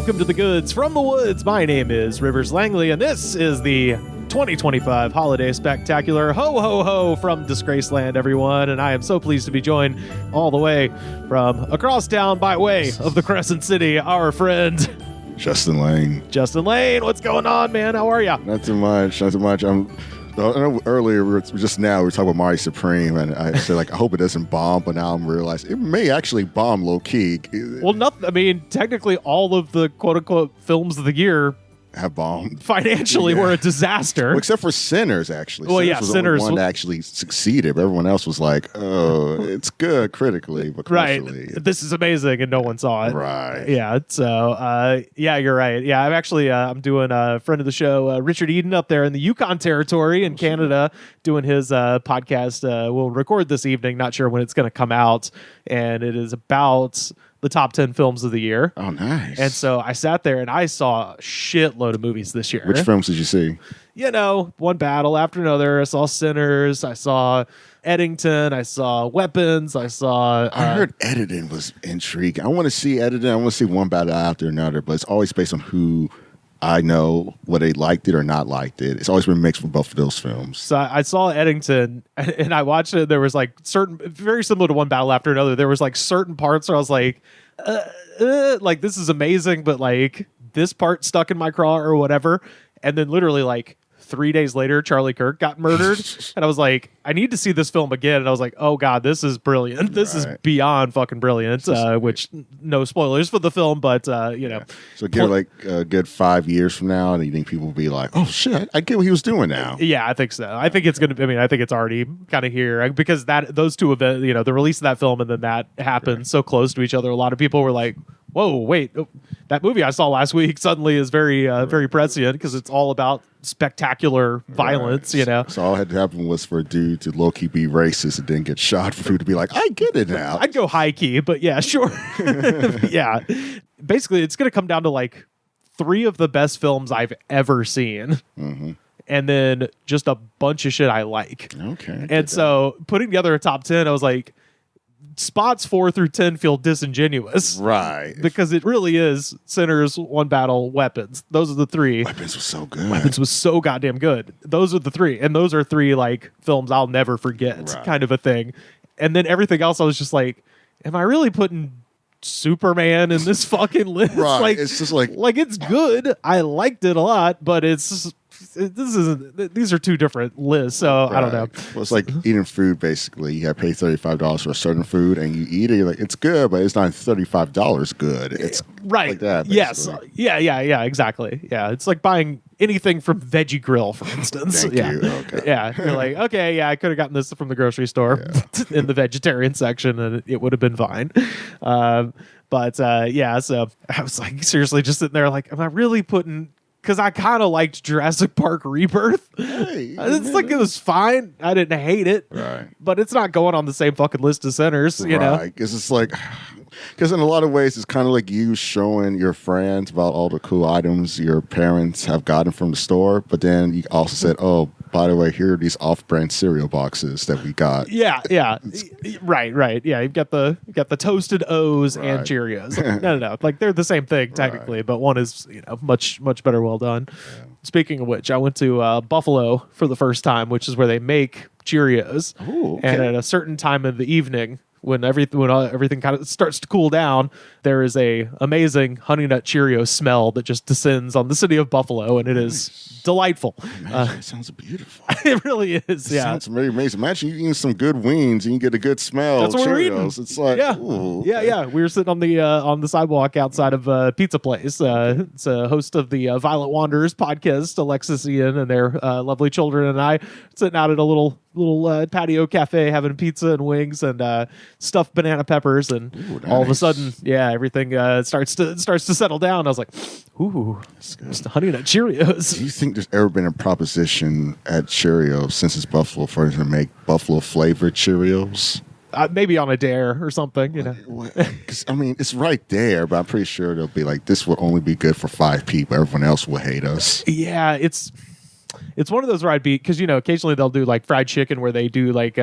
welcome to the goods from the woods. My name is Rivers Langley, and this is the 2025 Holiday Spectacular. Ho, ho, ho from Disgraceland, everyone. And I am so pleased to be joined all the way from across town by way of the Crescent City, our friend Justin Lain. Justin Lain, what's going on, man? How are you? Not too much. I know earlier, we were talking about Mario Supreme, and I said, I hope it doesn't bomb, but now I'm realizing it may actually bomb low-key. Well, technically all of the quote-unquote films of the year have bombed. Financially, were a disaster. Well, except for Sinners, actually. Well, Sinners was the Sinners only one that actually succeeded, but everyone else was like, oh, it's good critically, but commercially. Right. This is amazing, and no one saw it. Right. Yeah, so, you're right. Yeah, I'm actually, I'm doing a friend of the show, Richard Eden, up there in the Yukon Territory in Canada, doing his podcast. We'll record this evening, not sure when it's going to come out, and it is about the top 10 films of the year. Oh, nice. And so I sat there and I saw a shitload of movies this year. Which films did you see? You know, one battle after another. I saw Sinners. I saw Eddington. I saw Weapons. I heard Eddington was intriguing. I want to see Eddington. I want to see one battle after another, but it's always based on who I know, whether they liked it or not liked it. It's always been mixed for both of those films. So I saw Eddington and I watched it. There was very similar to one battle after another. There was certain parts where I was like this is amazing, but this part stuck in my craw or whatever. And then literally 3 days later, Charlie Kirk got murdered. And I was like, I need to see this film again. And I was like, oh God, this is brilliant. This is beyond fucking brilliant, which no spoilers for the film, but know. So give a good 5 years from now, and you think people will be like, oh shit, I get what he was doing now. Yeah, I think so. I think it's going to, I think it's already kind of here because those two events, the release of that film and then that happened so close to each other. A lot of people were like, whoa, wait, that movie I saw last week suddenly is very, very prescient because it's all about spectacular violence, So all had to happen was for a dude to low-key be racist and then get shot for people to be like, I get it now. I'd go high-key, but yeah, sure. Yeah. Basically, it's going to come down to 3 of the best films I've ever seen. Mm-hmm. And then just a bunch of shit I like. Okay. And so putting together a top 10, I was like, spots 4 through 10 feel disingenuous. Right. Because it really is Sinners, One Battle, Weapons. Those are the 3. Weapons was so good. Weapons was so goddamn good. Those are the 3. And those are 3 films I'll never forget kind of a thing. And then everything else I was just like, am I really putting Superman in this fucking list? Right. It's just it's good. I liked it a lot, but these are 2 different lists, so I don't know. Well, it's like eating food, basically. You have to pay $35 for a certain food, and you eat it, you're like, it's good, but it's not $35 good. It's like that, basically. Yes. Yeah, exactly. Yeah, it's like buying anything from Veggie Grill, for instance. Thank you. Okay. Yeah, you're like, okay, yeah, I could have gotten this from the grocery store in the vegetarian section, and it would have been fine. So I was seriously just sitting there am I really putting... Because I kind of liked Jurassic Park Rebirth. Hey, it was fine. I didn't hate it. Right. But it's not going on the same fucking list as Sinners, you know? Because it's because in a lot of ways, it's kind of like you showing your friends about all the cool items your parents have gotten from the store. But then you also said, oh, by the way, here are these off-brand cereal boxes that we got. Yeah. Right. Yeah, you've got the toasted O's and Cheerios. No. They're the same thing technically, but one is much better well done. Yeah. Speaking of which, I went to Buffalo for the first time, which is where they make Cheerios. Ooh, okay. And at a certain time of the evening, when everything kind of starts to cool down, there is a amazing Honey Nut Cheerio smell that just descends on the city of Buffalo, and it is delightful. It sounds beautiful. It really is. It sounds very amazing. Imagine you eating some good wings and you get a good smell. That's what Cheerios. we're eating. It's like, ooh, okay. Yeah. We were sitting on the sidewalk outside of a pizza place. It's a host of the Violent Wanderers podcast, Alexis, Ian, and their lovely children, and I sitting out at a little patio cafe having pizza and wings and stuffed banana peppers, and all of a sudden, everything starts to settle down. I was like, ooh, it's the Honey Nut Cheerios. Do you think there's ever been a proposition at Cheerios since it's Buffalo for them to make Buffalo flavored Cheerios? Maybe on a dare or something, Because it's right there, but I'm pretty sure they'll be like, this will only be good for 5 people. Everyone else will hate us. Yeah, it's one of those where I'd be, because occasionally they'll do like fried chicken where they do like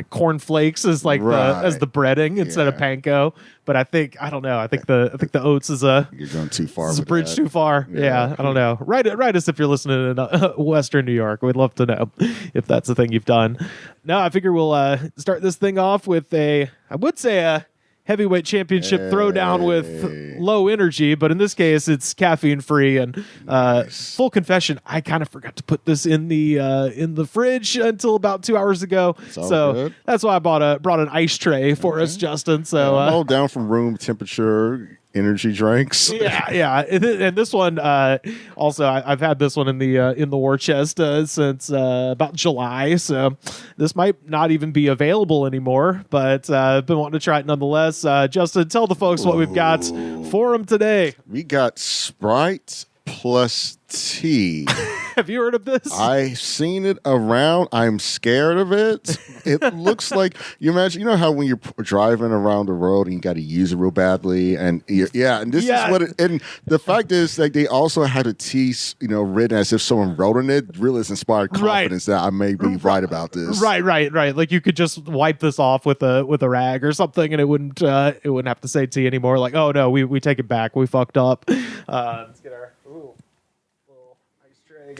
corn flakes as like the breading instead of panko. But I don't know. I think the oats is you're going too far. Is a bridge too far. Yeah, I don't know. Write us if you're listening in Western New York. We'd love to know if that's the thing you've done. No, I figure we'll start this thing off with a heavyweight championship throwdown with low energy, but in this case it's caffeine free. And full confession, I kind of forgot to put this in the fridge until about 2 hours ago, so good. That's why I brought an ice tray for us, Justin. So I'm all down from room temperature energy drinks. Yeah. And this one, also, I've had this one in the war chest since about July, so this might not even be available anymore. But I've been wanting to try it nonetheless. Justin, tell the folks what we've got for them today. We got Sprite plus tea. Have you heard of this? I've seen it around. I'm scared of it. It looks like, you how when you're driving around the road and you got to use it real badly, and and this is what it. And the fact is, like, they also had a tea, written as if someone wrote on it. Really has inspired confidence that I may be right about this. Right. Like you could just wipe this off with a rag or something, and it wouldn't have to say tea anymore. Like, oh no, we take it back. We fucked up. Let's get our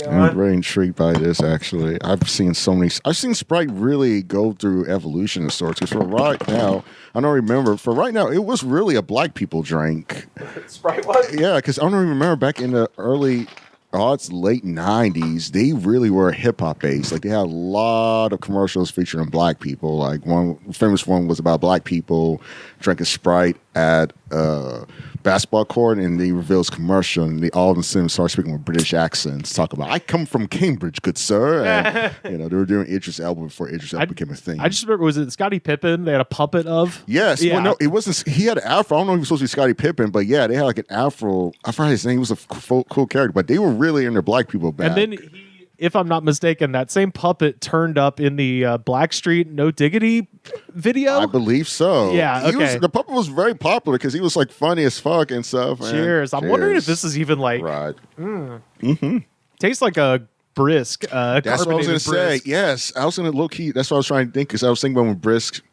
I'm very intrigued by this, actually. I've seen Sprite really go through evolution of sorts. Because for right now, it was really a black people drink. Sprite was? Yeah, because I don't even remember back in the late 90s, they really were hip-hop based. Like, they had a lot of commercials featuring black people. Like, one famous one was about black people drinking Sprite at basketball court, and they reveal this commercial, and they all of a sudden start speaking with British accents, talking about, I come from Cambridge, good sir. And, they were doing Idris Elba before Idris Elba became a thing. I just remember, was it Scottie Pippen they had a puppet of? Yes. Yeah. Well, no, it wasn't. He had an afro. I don't know if he was supposed to be Scottie Pippen, but yeah, they had like an afro. I forgot his name. He was a cool character, but they were really in their black people back. And then if I'm not mistaken, that same puppet turned up in the Blackstreet No Diggity video. I believe so. Yeah, okay. The puppet was very popular because he was like funny as fuck and stuff. Cheers. I'm wondering if this is even like tastes like a brisk. That's what I was going to say. Yes, I was going to low key. That's what I was trying to think, because I was thinking about when brisk.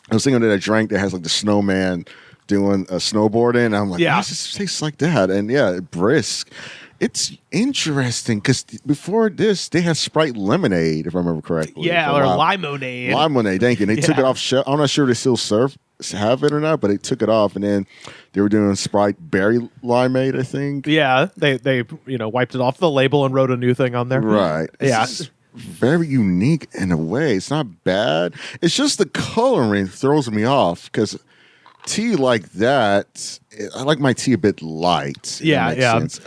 I was thinking of that drink that has like the snowman doing snowboarding. And I'm like, this tastes like that. And brisk. It's interesting because before this, they had Sprite Lemonade, if I remember correctly. Yeah, or Limonade. Limonade, thank you. And they took it off shelf. I'm not sure if they still have it or not, but they took it off, and then they were doing Sprite Berry Limeade, I think. Yeah, they wiped it off the label and wrote a new thing on there. Right. It's very unique in a way. It's not bad. It's just the coloring throws me off because tea like that, I like my tea a bit light. Sense.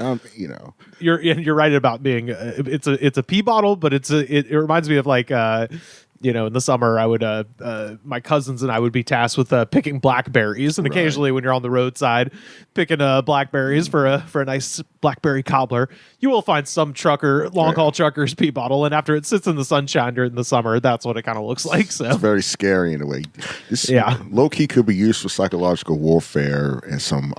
You're right about being it's a pea bottle, but it reminds me of like in the summer I would my cousins and I would be tasked with picking blackberries, and occasionally when you're on the roadside picking blackberries for a nice blackberry cobbler, you will find some long haul trucker's pea bottle, and after it sits in the sunshine during the summer, that's what it kind of looks like. So it's very scary in a way. This low key could be used for psychological warfare and some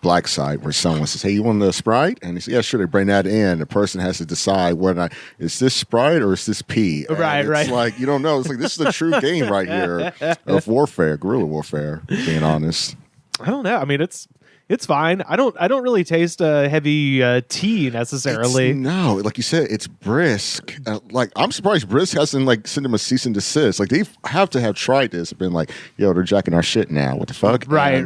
black side, where someone says, hey, you want the Sprite? And they say, yeah, sure. They bring that in. The person has to decide whether is this Sprite or is this pea? Right. It's like, you don't know. It's like, this is a true game right here of warfare, guerrilla warfare, being honest. I don't know. I mean, it's fine. I don't really taste heavy tea necessarily. No, like you said, it's brisk. Like, I'm surprised Brisk hasn't like sent them a cease and desist. Like, they have to have tried this and been like, yo, they're jacking our shit now. What the fuck? Right.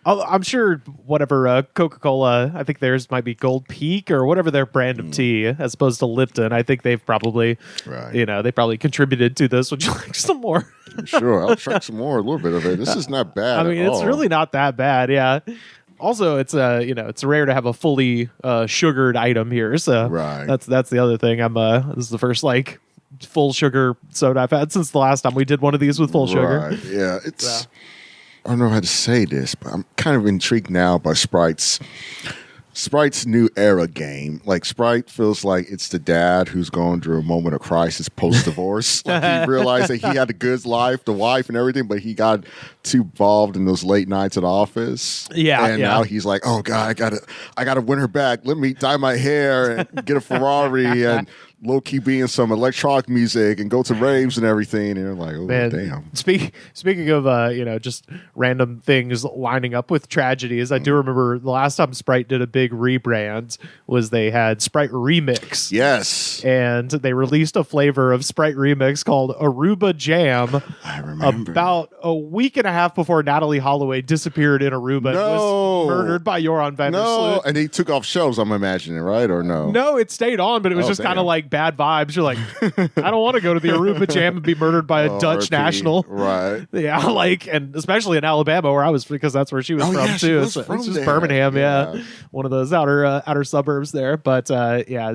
I'm sure whatever Coca-Cola, I think theirs might be Gold Peak or whatever their brand of tea, as opposed to Lipton. I think they've probably, they probably contributed to this. Would you like some more? Sure, I'll try some more, a little bit of it. This is not bad. I mean, it's really not that bad. Yeah. Also, it's it's rare to have a fully sugared item here. So that's the other thing. This is the first like full sugar soda I've had since the last time we did one of these with full sugar. Yeah, it's. I don't know how to say this, but I'm kind of intrigued now by Sprite's Sprite's new era game. Like Sprite feels like it's the dad who's going through a moment of crisis post-divorce. Like he realized that he had a good life, the wife and everything, but he got too involved in those late nights at the office. Yeah. And now he's like, oh God, I gotta win her back. Let me dye my hair and get a Ferrari and low-key be in some electronic music and go to raves and everything. And you're like, oh, Man, damn. Speaking of, just random things lining up with tragedies, I do remember the last time Sprite did a big rebrand was they had Sprite Remix. Yes. And they released a flavor of Sprite Remix called Aruba Jam. I remember. About a week and a half before Natalie Holloway disappeared in Aruba and was murdered by Joran van der Sloot. And they took off shelves, I'm imagining, right? Or no? No, it stayed on, but it was just kind of like bad vibes. You're like, I don't want to go to the Aruba Jam and be murdered by a Dutch RP. national. Right. Yeah, and especially in Alabama where I was, because that's where she was from too. Was from it's just there. Birmingham, yeah. One of those outer suburbs there. But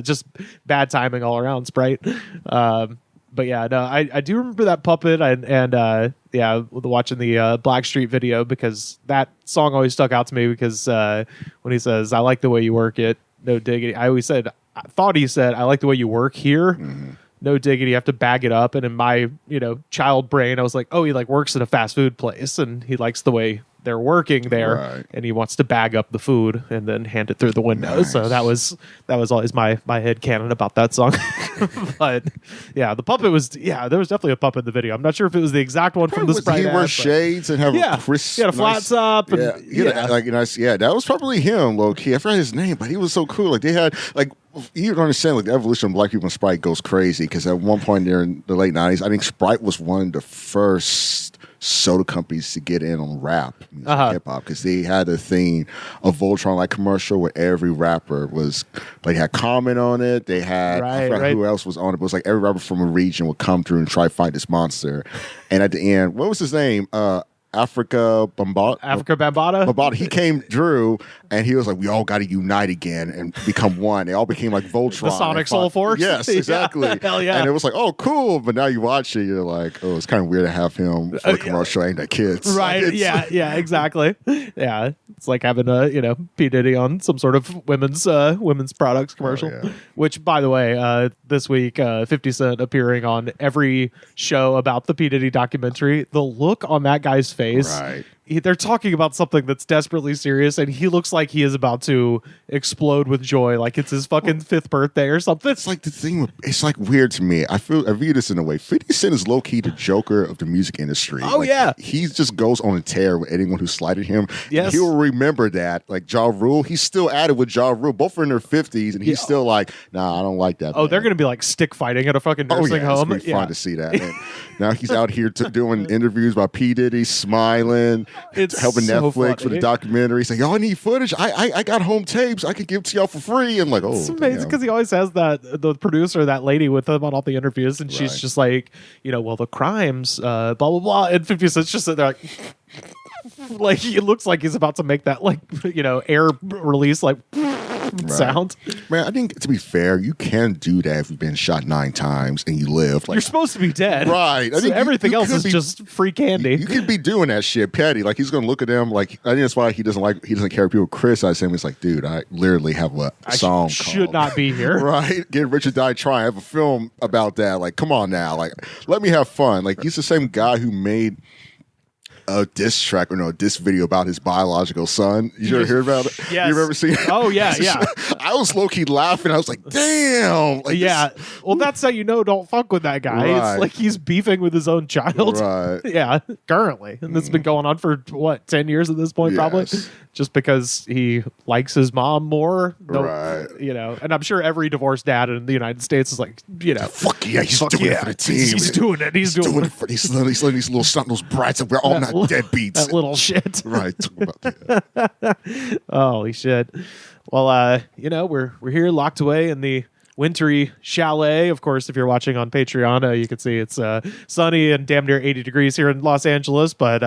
just bad timing all around, Sprite. But yeah, no, I do remember that puppet and watching the Blackstreet video, because that song always stuck out to me, because when he says, I like the way you work it, no diggity. I thought he said, I like the way you work here. Mm-hmm. No diggity, you have to bag it up. And in my, child brain, I was like, oh, he works at a fast food place and he likes the way they're working there, right. And he wants to bag up the food and then hand it through the window. Nice. So that was always my head canon about that song. But yeah, the puppet was there was definitely a puppet in the video. I'm not sure if it was the exact one from the Sprite. He wears shades and have a crisp. He had a flat top. And, that was probably him, low key. I forgot his name, but he was so cool. Like they had you don't understand, the evolution of black people in Sprite goes crazy, because at one point during the late 90s, I think Sprite was one of the first soda companies to get in on rap music, hip-hop, because they had a thing, a Voltron commercial where every rapper was had Common on it. They had I forgot who else was on it, but it was every rapper from a region would come through and try to fight this monster. And at the end, what was his name? Africa Bambaataa. He came through and he was like, we all got to unite again and become one. They all became like Voltron. The Sonic Soul Force? Yes, exactly. Hell yeah. And it was like, oh, cool. But now you watch it, you're like, oh, it's kind of weird to have him for a commercial aimed at kids. Right. Yeah, exactly. Yeah. It's like having a, P. Diddy on some sort of women's products commercial. Oh, yeah. Which, by the way, this week, 50 Cent appearing on every show about the P. Diddy documentary. The look on that guy's face. Right. They're talking about something that's desperately serious, and he looks like he is about to explode with joy, like it's his fucking 5th birthday or something. It's like the thing. It's weird to me. I view this in a way. 50 Cent is low key the Joker of the music industry. Oh yeah, he just goes on a tear with anyone who slighted him. Yes, he will remember that. Like Ja Rule, he's still at it with Ja Rule. Both are in their 50s, and he's still like, nah, I don't like that. Oh, man. They're gonna be stick fighting at a fucking nursing home. It's fun to see that. And now he's out here doing interviews by P. Diddy, smiling. It's helping Netflix with a documentary. He's like, y'all need footage? I got home tapes. I could give to y'all for free. And it's amazing because he always has the producer, that lady with him on all the interviews, and she's just like, well, the crimes, blah blah blah. And 50 Cent's just sitting there like he looks like he's about to make that air release sound. Man, I think, to be fair, you can do that if you've been shot 9 times and you live. You're supposed to be dead. Right. I think everything else is just free candy. You could be doing that shit petty. He's going to look at them I think that's why he doesn't care if people criticize him. He's like, dude, I literally have a song should not be here. Right. Get Rich or Die Trying. I have a film about that. Come on now. Let me have fun. He's the same guy who made a diss track or a diss video about his biological son. You ever heard about it? Yes. You ever seen it? Oh yeah. I was low-key laughing. I was like, damn. Well, that's how don't fuck with that guy. Right. It's like he's beefing with his own child. Right. Yeah, currently. And it's been going on for 10 years at this point, probably. Just because he likes his mom more. Right. And I'm sure every divorced dad in the United States is like, fuck yeah, he's doing it for the team. He's doing it. He's doing it for these little snot-nosed brats that we're all not deadbeats. That little shit. Right. Talk about that. Holy shit. Well, we're here locked away in the wintry chalet. Of course, if you're watching on Patreon, you can see it's sunny and damn near 80 degrees here in Los Angeles, but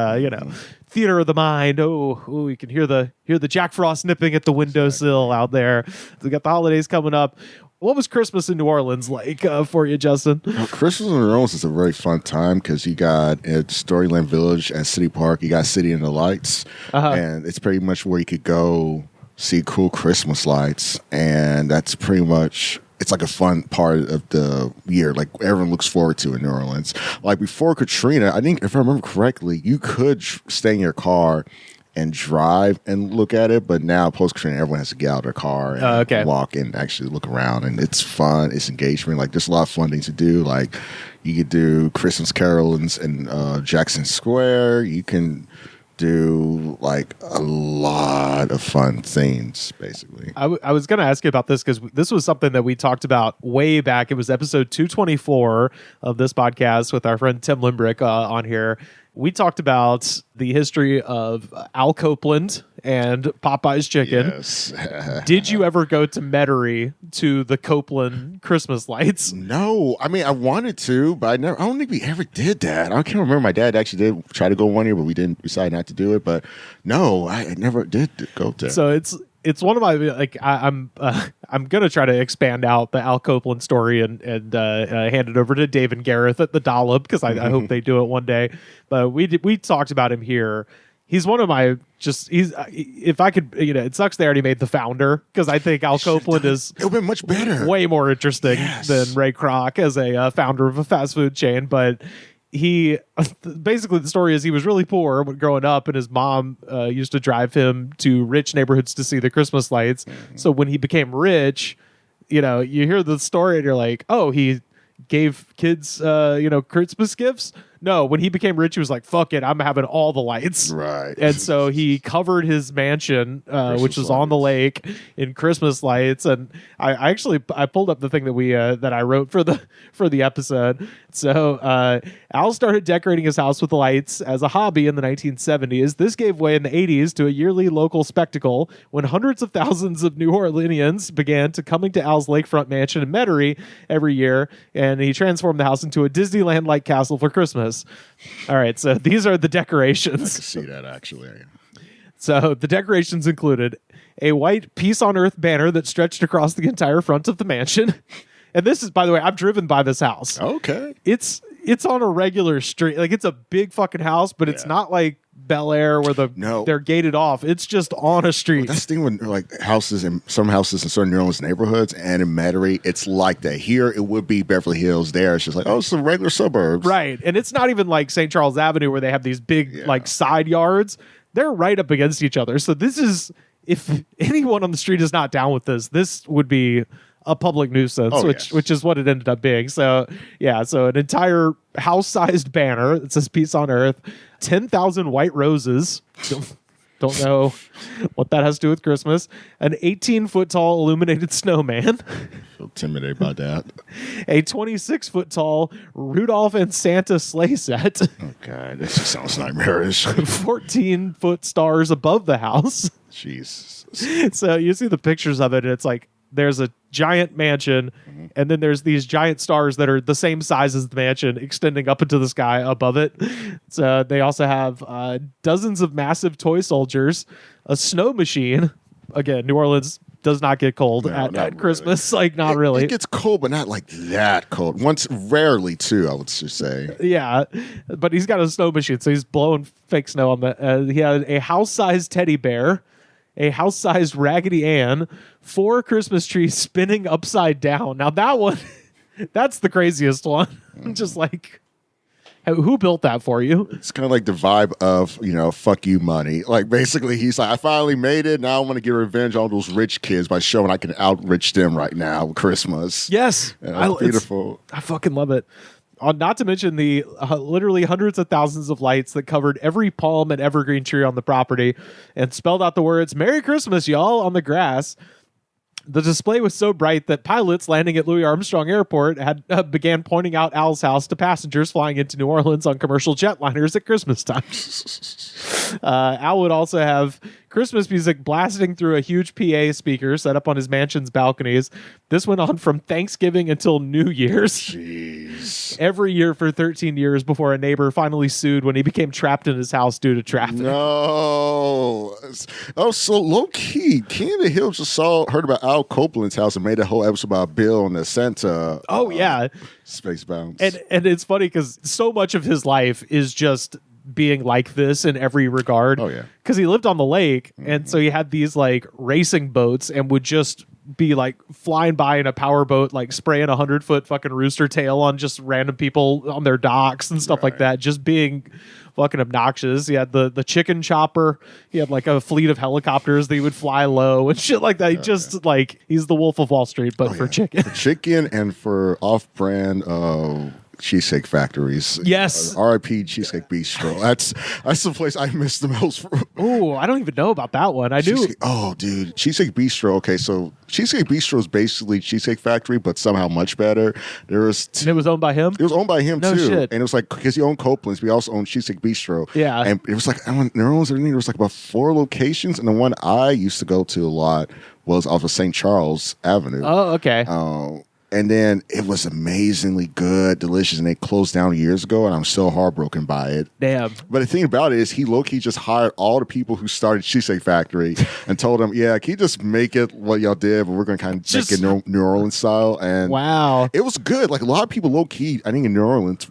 theater of the mind. Oh, you can hear the Jack Frost nipping at the windowsill out there. We got the holidays coming up. What was Christmas in New Orleans like for you, Justin? Well, Christmas in New Orleans is a very fun time because you got at Storyland Village at City Park, you got City and the Lights, and it's pretty much where you could go see cool Christmas lights, and that's pretty much. It's like a fun part of the year, like everyone looks forward to in New Orleans. Like before Katrina, I think if I remember correctly, you could stay in your car and drive and look at it, but now post Katrina, everyone has to get out of their car and walk and actually look around, and it's fun. It's engagement. Like there's a lot of fun things to do. Like you could do Christmas carols in Jackson Square. You can do like a lot of fun things, basically. I was going to ask you about this because this was something that we talked about way back. It was episode 224 of this podcast with our friend Tim Limbrick on here. We talked about the history of Al Copeland and Popeye's Chicken. Yes. Did you ever go to Metairie to the Copeland Christmas lights? No. I mean, I wanted to, but I don't think we ever did that. I can't remember. My dad actually did try to go one year, but we didn't decide not to do it. But no, I never did go there. So it's one of my I'm gonna try to expand out the Al Copeland story and hand it over to Dave and Gareth at the Dollop because I hope they do it one day. But we talked about him here. He's one of my if I could, it sucks they already made the founder because I think Al Copeland is it would be much better, way more interesting than Ray Kroc as a founder of a fast food chain. But he basically the story is he was really poor when growing up, and his mom used to drive him to rich neighborhoods to see the Christmas lights. So when he became rich, you hear the story and you're like, oh, he gave kids Christmas gifts. No, when he became rich, he was like, fuck it, I'm having all the lights. Right. And so he covered his mansion, which was on the lake, in Christmas lights. And I pulled up the thing that I wrote for the episode. So Al started decorating his house with lights as a hobby in the 1970s. This gave way in the 80s to a yearly local spectacle when hundreds of thousands of New Orleanians began to coming to Al's lakefront mansion in Metairie every year, and he transformed the house into a Disneyland-like castle for Christmas. All right, so these are the decorations. I can see that, actually. So the decorations included a white Peace on Earth banner that stretched across the entire front of the mansion. And this is, by the way, I've driven by this house. Okay. It's on a regular street. Like, it's a big fucking house, but it's not like Bel Air where they're gated off. It's just on a street. Well, that's the thing when some houses in certain New Orleans neighborhoods and in Metairie, it's like that. Here, it would be Beverly Hills. There, it's just like, it's some regular suburbs. Right. And it's not even like St. Charles Avenue where they have these big side yards. They're right up against each other. So this is, if anyone on the street is not down with this would be a public nuisance, which is what it ended up being. So so an entire house-sized banner that says Peace on Earth, 10,000 white roses. Don't know what that has to do with Christmas. An 18-foot tall illuminated snowman. Feel intimidated by that. A 26-foot tall Rudolph and Santa sleigh set. Oh God, this just sounds nightmarish. 14-foot stars above the house. Jesus. So you see the pictures of it, and it's like there's a giant mansion, and then there's these giant stars that are the same size as the mansion extending up into the sky above it. So they also have dozens of massive toy soldiers, a snow machine. Again, New Orleans does not get cold at Christmas. Like, not really. It gets cold, but not like that cold. Rarely, too, I would just say. Yeah, but he's got a snow machine, so he's blowing fake snow on the... he had a house-sized teddy bear, a house-sized Raggedy Ann, 4 Christmas trees spinning upside down. Now that one, that's the craziest one. Just like, who built that for you? It's kind of like the vibe of, fuck you money. Like, basically, he's like, I finally made it. Now I want to get revenge on those rich kids by showing I can outrich them right now with Christmas. Yes. Beautiful. I fucking love it. Not to mention the literally hundreds of thousands of lights that covered every palm and evergreen tree on the property and spelled out the words, "Merry Christmas, y'all," on the grass. The display was so bright that pilots landing at Louis Armstrong Airport began pointing out Al's house to passengers flying into New Orleans on commercial jetliners at Christmas time. Al would also have Christmas music blasting through a huge PA speaker set up on his mansion's balconies. This went on from Thanksgiving until New Year's. Jeez. Every year for 13 years before a neighbor finally sued when he became trapped in his house due to traffic. No. Oh, so low-key, King of the Hill just heard about Al Copeland's house and made a whole episode about Bill and the Santa. Oh, yeah. Space bounce. And it's funny because so much of his life is just being like this in every regard. Oh, yeah. Because he lived on the lake, and so he had these like racing boats and would just be like flying by in a power boat, like spraying 100-foot fucking rooster tail on just random people on their docks and stuff like that, just being fucking obnoxious. He had the chicken chopper. He had like a fleet of helicopters that he would fly low and shit like that. He just like, he's the Wolf of Wall Street, but for chicken. For chicken and for off-brand cheesecake factories. Yes. R.I.P. Cheesecake Bistro. That's the place I miss the most. Oh, I don't even know about that one. I do. Oh, dude. Cheesecake Bistro. Okay, so Cheesecake Bistro is basically Cheesecake Factory, but somehow much better. And it was owned by him? It was owned by him, no too. Shit. And it was like, because he owned Copeland's, but he also owned Cheesecake Bistro. Yeah. And it was like, there was like about 4 locations, and the one I used to go to a lot was off of St. Charles Avenue. Oh, okay. And then it was amazingly good, delicious, and they closed down years ago, and I'm so heartbroken by it. Damn. But the thing about it is he low-key just hired all the people who started Cheesecake Factory and told them, yeah, can you just make it what y'all did, but we're going to kind of make it New Orleans style. And wow. It was good. Like a lot of people low-key, I think in New Orleans,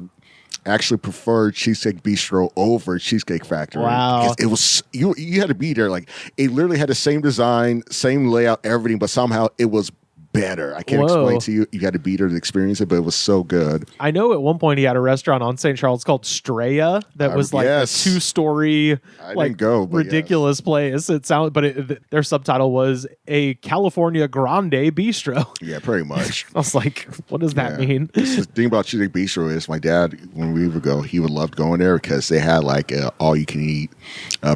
actually preferred Cheesecake Bistro over Cheesecake Factory. Wow. It was, you had to be there. Like it literally had the same design, same layout, everything, but somehow it was better. I can't explain to you. You got to be there to experience it, but it was so good. I know at one point he had a restaurant on St. Charles called Straya that was like a 2-story, like ridiculous place. It sounded, but their subtitle was a California Grande Bistro. Yeah, pretty much. I was like, what does that mean? The thing about Cheesecake Bistro is my dad, when we would go, he would love going there because they had like a all-you-can-eat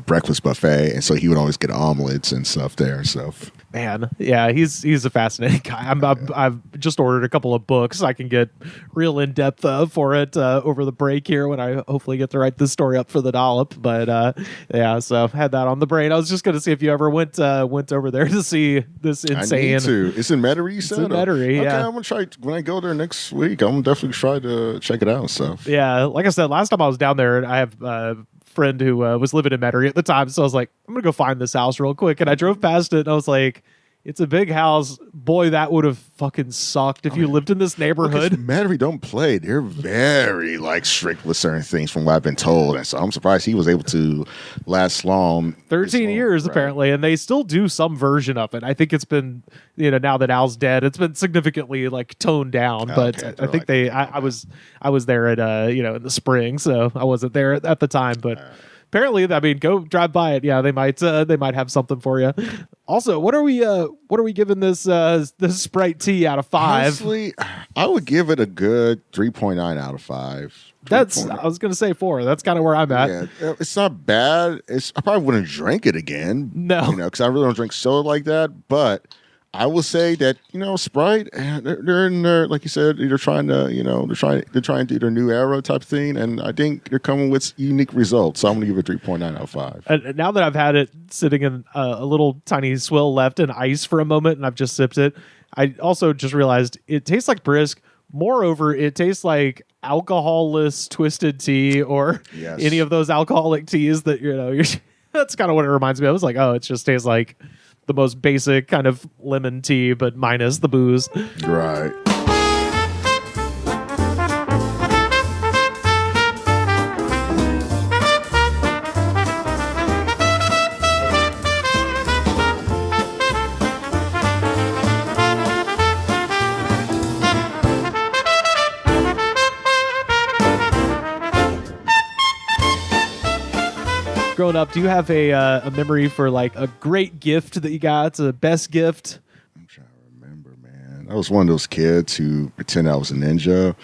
breakfast buffet, and so he would always get omelets and stuff there. So. Man, yeah, he's a fascinating guy. I've just ordered a couple of books. I can get real in depth for it over the break here when I hopefully get to write this story up for the dollop. But yeah, so I've had that on the brain. I was just going to see if you ever went over there to see this insane. I need to. It's in Metairie, you said? It's in Metairie, yeah. Okay, I'm gonna try when I go there next week. I'm definitely try to check it out and stuff. Yeah, like I said, last time I was down there, I have friend who was living in Metairie at the time, so I was like, I'm gonna go find this house real quick, and I drove past it and I was like, it's a big house. Boy, that would have fucking sucked if you lived in this neighborhood. Metairie don't play. They're very like strict with certain things from what I've been told. And so I'm surprised he was able to last long. 13 years, apparently. And they still do some version of it. I think it's been, now that Al's dead, it's been significantly like toned down. But I think I was there at, in the spring. So I wasn't there at the time. But apparently, I mean, go drive by it. Yeah, they might have something for you. Also, what are we giving this Sprite Tea out of 5? Honestly, I would give it a good 3.9 out of 5. I was gonna say 4. That's kind of where I'm at. Yeah, it's not bad. I probably wouldn't drink it again. No, because I really don't drink soda like that. But I will say that Sprite, they're in there, like you said, they're trying to they're trying to do their new era type thing, and I think they're coming with unique results. So I'm gonna give it 3.9 out of 5. And now that I've had it sitting in a little tiny swill left in ice for a moment, and I've just sipped it, I also just realized it tastes like brisk. Moreover, it tastes like alcoholless twisted tea or any of those alcoholic teas that that's kind of what it reminds me of. I was like, oh, it just tastes like the most basic kind of lemon tea, but minus the booze. Right. Growing up, do you have a memory for like a great gift that you got, a best gift? I'm trying to remember, man. I was one of those kids who pretended I was a ninja.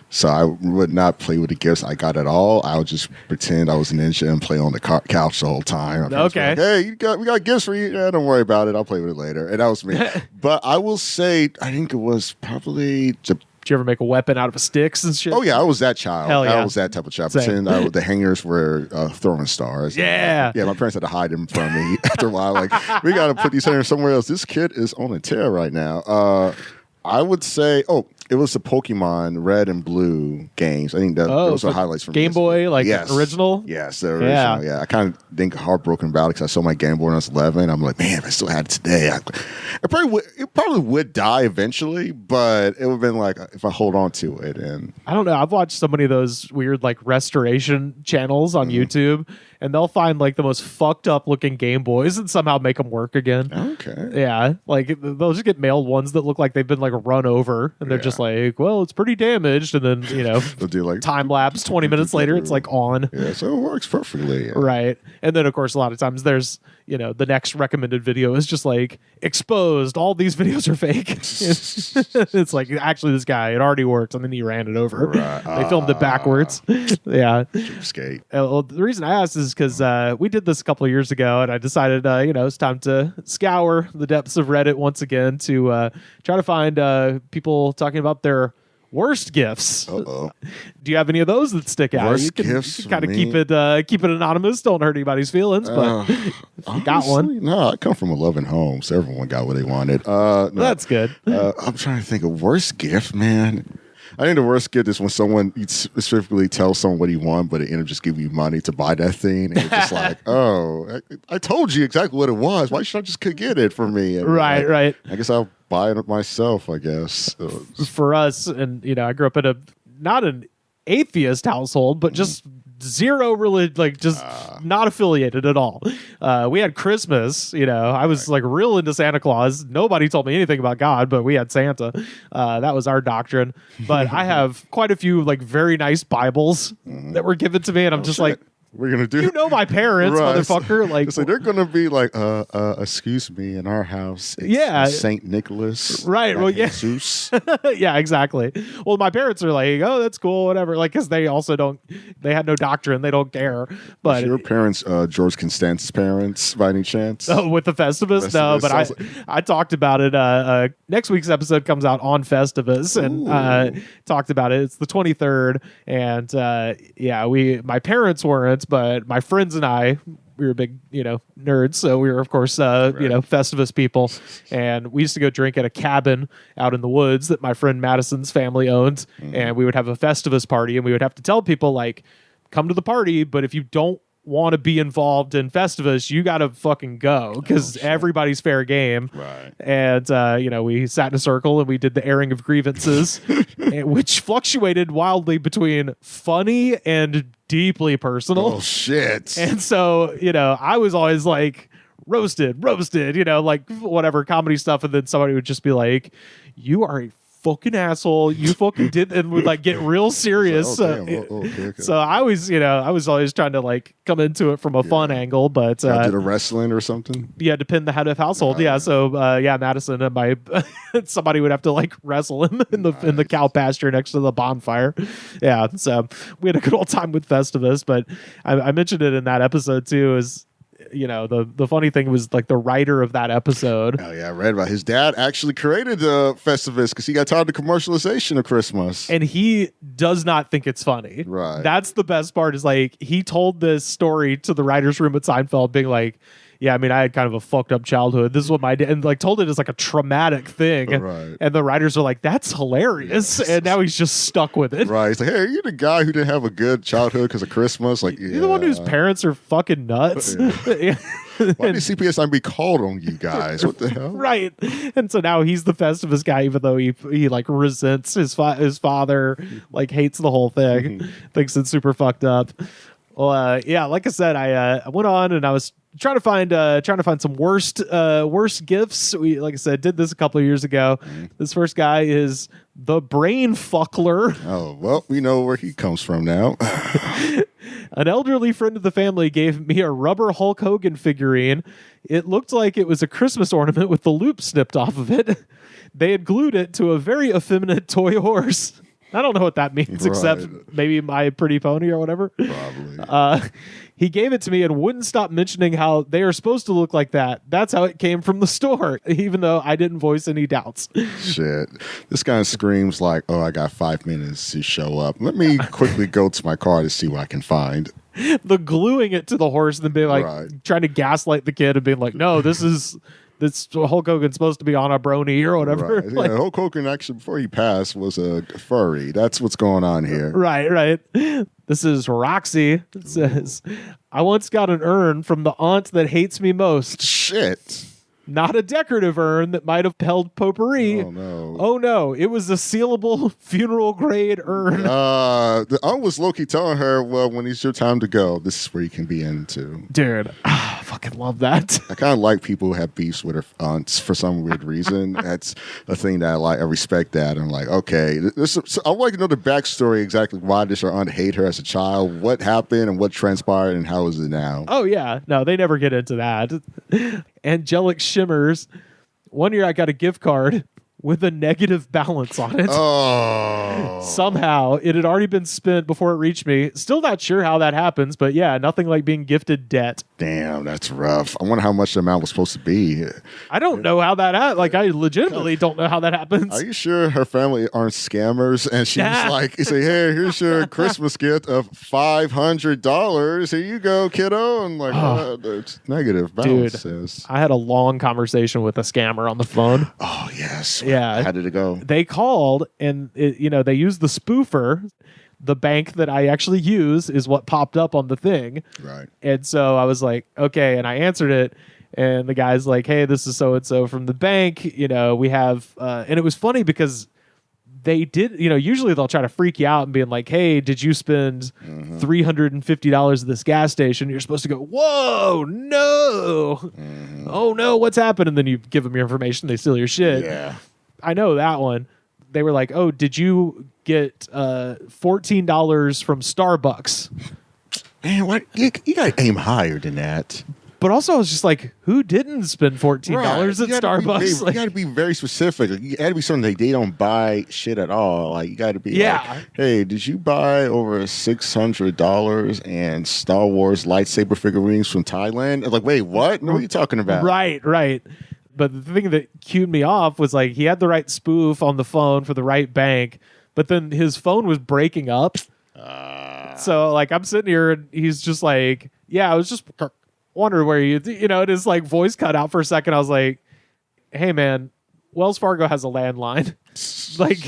So I would not play with the gifts I got at all. I would just pretend I was a ninja and play on the couch the whole time. Okay. Like, hey, we got gifts for you. Yeah, don't worry about it. I'll play with it later. And that was me. But I will say, I think it was probably Did you ever make a weapon out of sticks and shit? Oh, yeah. I was that child. Hell yeah. I was that type of child. Pretend the hangers were throwing stars. Yeah. Yeah, my parents had to hide them from me after a while. Like, we got to put these hangers somewhere else. This kid is on a tear right now. I would say, It was the Pokemon Red and Blue games. I think those are highlights from Game Boy, like yes. original. Yes, the original. Yeah, I kind of think heartbroken about it because I sold my Game Boy when I was 11. I'm like, man, if I still had it today, it probably would die eventually, but it would have been like if I hold on to it. And I don't know. I've watched so many of those weird like restoration channels on YouTube, and they'll find like the most fucked up looking Game Boys and somehow make them work again. Okay. Yeah, like they'll just get mailed ones that look like they've been like run over, and they're just like, well, it's pretty damaged, and then they'll do like time lapse 20 minutes later, it's like on. Yeah, so it works perfectly. Yeah. Right, and then of course a lot of times there's the next recommended video is just like exposed. All these videos are fake. It's like actually this guy it already worked, and then he ran it over. Right. They filmed it backwards. Yeah. Skate. Well, the reason I asked is because we did this a couple of years ago, and I decided, it's time to scour the depths of Reddit once again to try to find people talking about their worst gifts. Uh-oh. Do you have any of those that stick out? Worst gifts. You can kind of keep it anonymous. Don't hurt anybody's feelings. But if you got one, no, I come from a loving home, so everyone got what they wanted. No, that's good. I'm trying to think of worst gift, man. I think the worst gift is when someone specifically tells someone what he wants, but it ends up just giving you money to buy that thing. And it's just like, oh, I told you exactly what it was. Why should I just get it for me? And right. I guess I'll buy it myself, I guess. For us, and I grew up in not an atheist household, but just zero religion, like just not affiliated at all. We had Christmas, I was like real into Santa Claus. Nobody told me anything about God, but we had Santa. That was our doctrine. But I have quite a few like very nice Bibles that were given to me, and I'm just like, we're gonna do. My parents, right. Motherfucker. Like, so they're gonna be like, excuse me, in our house, it's Saint Nicholas, right? Well, yeah, Jesus. Yeah, exactly. Well, my parents are like, oh, that's cool, whatever. Like, because they also they had no doctrine, they don't care. But was your parents, George Constance's parents, by any chance? Oh, with the Festivus? No, but I talked about it. Next week's episode comes out on Festivus, and talked about it. It's the 23rd, and my parents weren't. But my friends and I, we were big, nerds. So we were, of course, Festivus people. And we used to go drink at a cabin out in the woods that my friend Madison's family owned. And we would have a Festivus party, and we would have to tell people, like, come to the party, but if you don't want to be involved in Festivus, you got to fucking go, because everybody's fair game. Right. And, we sat in a circle and we did the airing of grievances, which fluctuated wildly between funny and deeply personal. Oh, shit. And so, I was always like, roasted, like whatever comedy stuff. And then somebody would just be like, you are a fucking asshole, you fucking did, and would like get real serious. Okay. So I was, I was always trying to like come into it from a fun angle, but did a wrestling or something. You had to pin the head of household. Yeah. So Madison and my somebody would have to like wrestle him in the cow pasture next to the bonfire. Yeah. So we had a good old time with Festivus, but I mentioned it in that episode too. Is the funny thing was like the writer of that episode. Oh yeah, I read about his dad actually created the Festivus because he got tired of the commercialization of Christmas, and he does not think it's funny. Right. That's the best part. Is like he told this story to the writers' room at Seinfeld, being like, yeah, I mean, I had kind of a fucked up childhood. This is what my dad, and like told it as like a traumatic thing. Right. And the writers are like, that's hilarious. Yes. And now he's just stuck with it. Right. He's like, hey, are you the guy who didn't have a good childhood because of Christmas? Like, you're the one whose parents are fucking nuts. Yeah. Why did CPS not be called on you guys? What the hell? Right. And so now he's the Festivus guy, even though he like resents his father, like hates the whole thing, thinks it's super fucked up. Well, like I said, I went on and I was trying to find some worst gifts. We, like I said, did this a couple of years ago. This first guy is the brain fuckler. Oh, well, we know where he comes from now. An elderly friend of the family gave me a rubber Hulk Hogan figurine. It looked like it was a Christmas ornament with the loop snipped off of it. They had glued it to a very effeminate toy horse. I don't know what that means, except maybe My Pretty Pony or whatever. Probably. He gave it to me and wouldn't stop mentioning how they are supposed to look like that. That's how it came from the store, even though I didn't voice any doubts. Shit. This guy screams like, oh, I got 5 minutes to show up. Let me quickly go to my car to see what I can find. The gluing it to the horse and then being like, trying to gaslight the kid and being like, no, this is this Hulk Hogan's supposed to be on a brony or whatever. Right. Yeah, Hulk Hogan actually, before he passed, was a furry. That's what's going on here. Right. This is Roxy. It says, I once got an urn from the aunt that hates me most. Shit. Not a decorative urn that might have held potpourri. Oh, no. Oh, no. It was a sealable funeral grade urn. The aunt was low-key telling her, well, when it's your time to go, this is where you can be into. Dude, I fucking love that. I kind of like people who have beefs with their aunts for some weird reason. That's a thing that I like. I respect that. I'm like, okay. I would like to know the backstory exactly. Why does her aunt hate her as a child? What happened and what transpired and how is it now? Oh, yeah. No, they never get into that. Angelic Shimmers. One year I got a gift card with a negative balance on it. Oh. Somehow it had already been spent before it reached me. Still not sure how that happens, but yeah, nothing like being gifted debt. Damn, that's rough. I wonder how much the amount was supposed to be. I don't know how that like I legitimately don't know how that happens. Are you sure her family aren't scammers? And she's like, say, hey, here's your Christmas gift of $500. Here you go, kiddo. And like, it's negative balances. Dude, I had a long conversation with a scammer on the phone. Oh, yes. Yeah. How did it go? They called and they used the spoofer. The bank that I actually use is what popped up on the thing. Right. And so I was like, okay. And I answered it. And the guy's like, hey, this is so-and-so from the bank. We have, and it was funny because they did, usually they'll try to freak you out and being like, hey, did you spend $350 at this gas station? You're supposed to go, whoa, no. Oh, no, what's happened? And then you give them your information. They steal your shit. Yeah. I know that one. They were like, oh, did you get $14 from Starbucks? Man, what? You got to aim higher than that. But also, I was just like, who didn't spend $14 at Starbucks? You got to be very specific. You got to be something like they don't buy shit at all. Like, you got to be like, hey, did you buy over $600 and Star Wars lightsaber figurines from Thailand? I was like, wait, what? No, what are you talking about? Right. But the thing that cued me off was like he had the right spoof on the phone for the right bank, but then his phone was breaking up. So like I'm sitting here and he's just like, yeah, I was just wondering where and his like voice cut out for a second. I was like, hey man, Wells Fargo has a landline. Like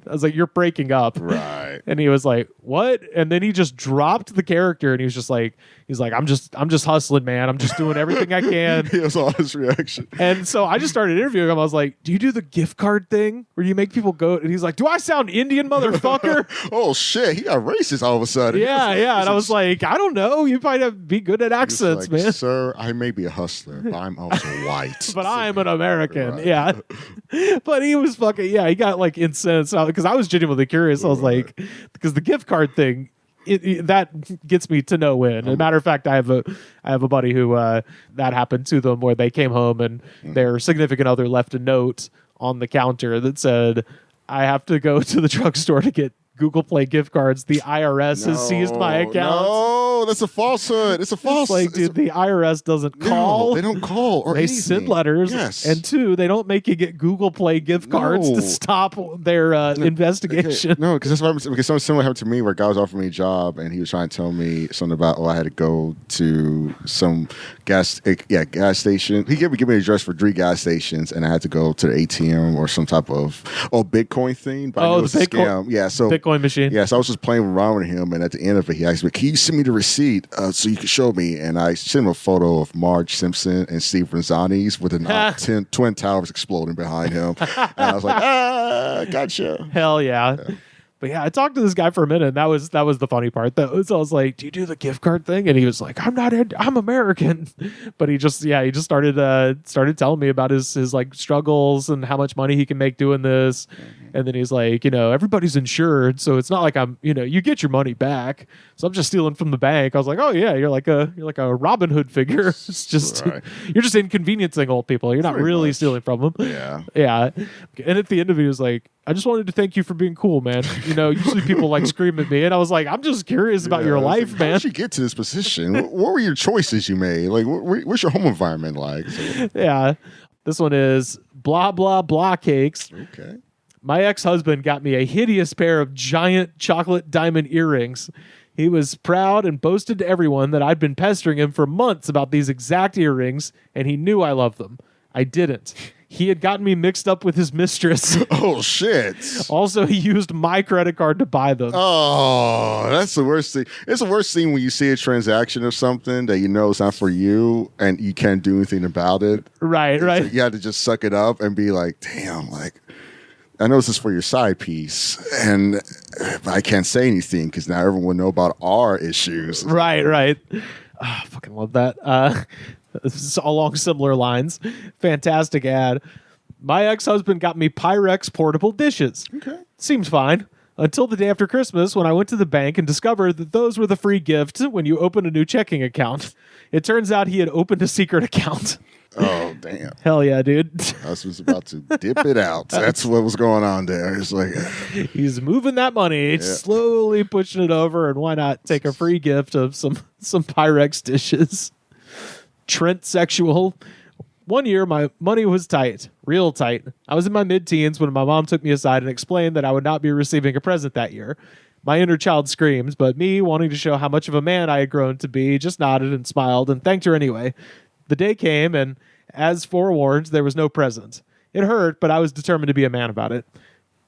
I was like, you're breaking up. Right. And he was like, what? And then he just dropped the character and he was just like, I'm just hustling, man. I'm just doing everything I can. He was all his reaction. And so I just started interviewing him. I was like, do you do the gift card thing where you make people go? And he's like, do I sound Indian, motherfucker? Oh shit, he got racist all of a sudden. Yeah. And I was like, I don't know. You might be good at accents, like, man. Sir, I may be a hustler, but I'm also white. But I'm an American. Right. Yeah. But he was fucking, he got like incensed because I was genuinely curious. I was like, because the gift card thing, that gets me to no end. As a matter of fact, I have a buddy who that happened to them where they came home and their significant other left a note on the counter that said, I have to go to the drugstore to get Google Play gift cards. The IRS has seized my account. No, that's a falsehood. It's a false. Like, dude, the IRS doesn't call. No, they don't call. Or they anything. send letters. Yes. And two, they don't make you get Google Play gift cards to stop their investigation. Okay. No, because that's what happened. Because something similar happened to me where a guy was offering me a job and he was trying to tell me something about, I had to go to some gas station. He gave me an address for 3 gas stations and I had to go to the ATM or some type of Bitcoin thing. But the Bitcoin. Scam. Yeah, so Bitcoin machine. Yeah, so I was just playing around with him, and at the end of it, he asked me, "Can you send me the receipt so you can show me?" And I sent him a photo of Marge Simpson and Steve Rizzanis with the twin towers exploding behind him. And I was like, gotcha. Hell yeah. But yeah, I talked to this guy for a minute, and that was the funny part. So I was like, "Do you do the gift card thing?" And he was like, I'm American." But he just started telling me about his like struggles and how much money he can make doing this. And then he's like, everybody's insured, so it's not like I'm, you get your money back. So I'm just stealing from the bank. I was like, oh yeah, you're like a Robin Hood figure. It's just you're just inconveniencing old people. You're not really stealing from them. Yeah. And at the end of it, he was like, I just wanted to thank you for being cool, man. Usually people like scream at me, and I was like, I'm just curious about your life, man. How did you get to this position? What were your choices you made? Like, what's your home environment like? So. Yeah. This one is blah, blah, blah cakes. Okay. My ex-husband got me a hideous pair of giant chocolate diamond earrings. He was proud and boasted to everyone that I'd been pestering him for months about these exact earrings, and he knew I loved them. I didn't. He had gotten me mixed up with his mistress. Oh, shit. Also, he used my credit card to buy them. Oh, that's the worst thing. It's the worst thing when you see a transaction of something that you know is not for you and you can't do anything about it. Right. So you have to just suck it up and be like, damn, like, I know this is for your side piece, and I can't say anything because now everyone will know about our issues. Right. Oh, I fucking love that. This is along similar lines. Fantastic ad. My ex-husband got me Pyrex portable dishes. Okay. Seems fine. Until the day after Christmas when I went to the bank and discovered that those were the free gift when you open a new checking account. It turns out he had opened a secret account. Oh, damn. Hell yeah, dude. I was about to dip it out. That's what was going on there. It's like... He's moving that money, slowly pushing it over, and why not take a free gift of some Pyrex dishes? Trent sexual. One year, my money was tight, real tight. I was in my mid-teens when my mom took me aside and explained that I would not be receiving a present that year. My inner child screams, but me, wanting to show how much of a man I had grown to be, just nodded and smiled and thanked her anyway. The day came, and as forewarned, there was no present. It hurt, but I was determined to be a man about it.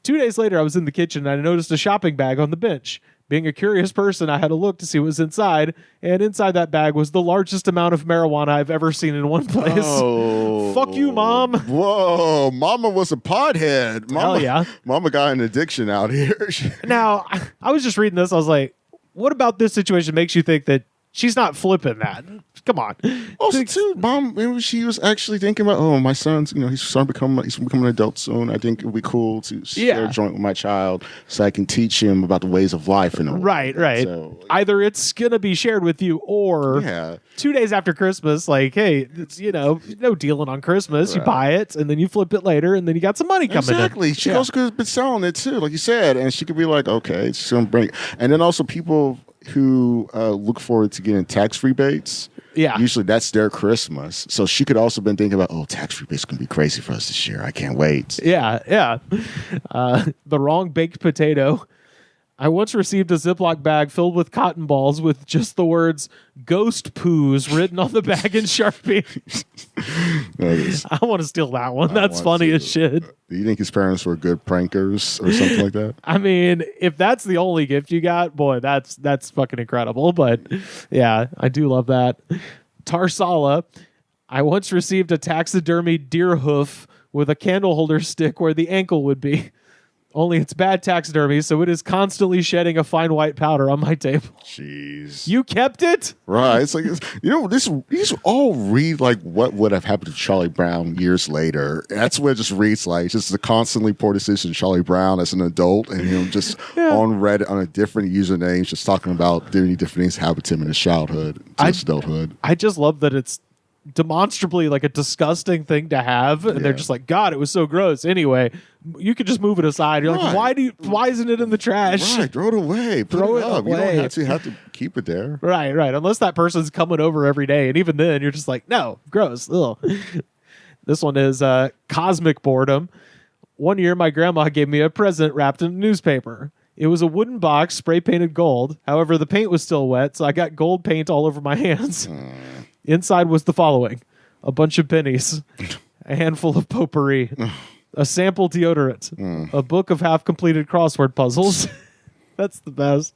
2 days later, I was in the kitchen, and I noticed a shopping bag on the bench. Being a curious person, I had a look to see what was inside, and inside that bag was the largest amount of marijuana I've ever seen in one place. Oh. Fuck you, Mom. Whoa, Mama was a pothead. Hell yeah. Mama got an addiction out here. Now, I was just reading this. I was like, what about this situation makes you think that she's not flipping that? Come on. Also, too, Mom, maybe she was actually thinking about, oh, my son's, he's becoming an adult soon. I think it would be cool to share a joint with my child so I can teach him about the ways of life. Right. So, either it's going to be shared with you or 2 days after Christmas, like, hey, it's, no dealing on Christmas. Right. You buy it and then you flip it later and then you got some money coming in. Exactly. She also could have been selling it too, like you said, and she could be like, okay, she's going to bring it. And then also people who look forward to getting tax rebates. Yeah. Usually that's their Christmas. So she could also been thinking about, tax rebates going to be crazy for us this year. I can't wait. Yeah. The wrong baked potato. I once received a Ziploc bag filled with cotton balls with just the words "ghost poos" written on the bag in Sharpie. I want to steal that one. That's funny as shit. Do you think his parents were good prankers or something like that? I mean, if that's the only gift you got, boy, that's fucking incredible. But yeah, I do love that. Tarsala. I once received a taxidermy deer hoof with a candle holder stick where the ankle would be. Only it's bad taxidermy, so it is constantly shedding a fine white powder on my table. Jeez. You kept it? Right. It's like, these all read like what would have happened to Charlie Brown years later. That's what it just reads like. Just a constantly poor decision to Charlie Brown as an adult and him just on Reddit on a different username, just talking about different things happened to him in his childhood, to his adulthood. I just love that it's demonstrably like a disgusting thing to have, and they're just like, God, it was so gross. Anyway, you could just move it aside. You're like, why isn't it in the trash? Right, throw it away. Throw it up. Away. You don't have to keep it there. Right. Unless that person's coming over every day, and even then, you're just like, no, gross. Ugh. This one is cosmic boredom. One year, my grandma gave me a present wrapped in a newspaper. It was a wooden box, spray painted gold. However, the paint was still wet, so I got gold paint all over my hands. Inside was the following: a bunch of pennies, a handful of potpourri, a sample deodorant, a book of half-completed crossword puzzles. That's the best.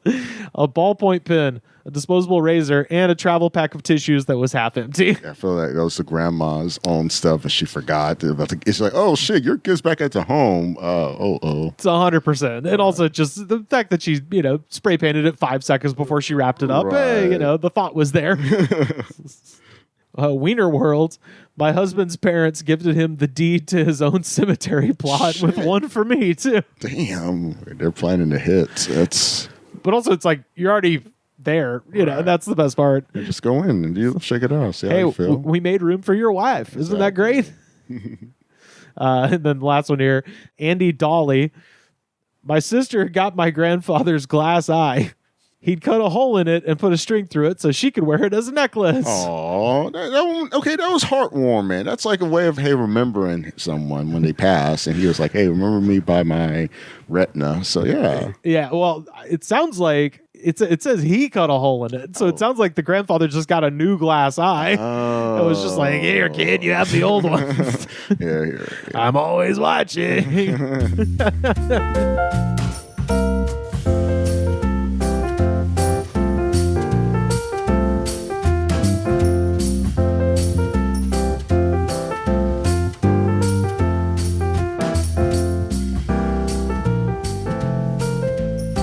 A ballpoint pen, a disposable razor, and a travel pack of tissues that was half empty. I feel like that was the grandma's own stuff, and she forgot about the. It's like, oh shit, your kid's back at the home. It's 100%, and also just the fact that she, spray painted it 5 seconds before she wrapped it up. Right. Hey, the thought was there. Wiener World. My husband's parents gifted him the deed to his own cemetery plot with one for me too. Damn, they're planning to hit. But also, it's like you're already there. That's the best part. Yeah, just go in and check it out. See how you feel. We made room for your wife. Isn't that great? And then the last one here, Andy Dolly. My sister got my grandfather's glass eye. He'd cut a hole in it and put a string through it so she could wear it as a necklace. Oh, that was heartwarming. That's like a way of, remembering someone when they pass. And he was like, hey, remember me by my retina. So, yeah. Yeah, well, it sounds like it says he cut a hole in it. So it sounds like the grandfather just got a new glass eye. It was just like, here, kid, you have the old one. Yeah. I'm always watching.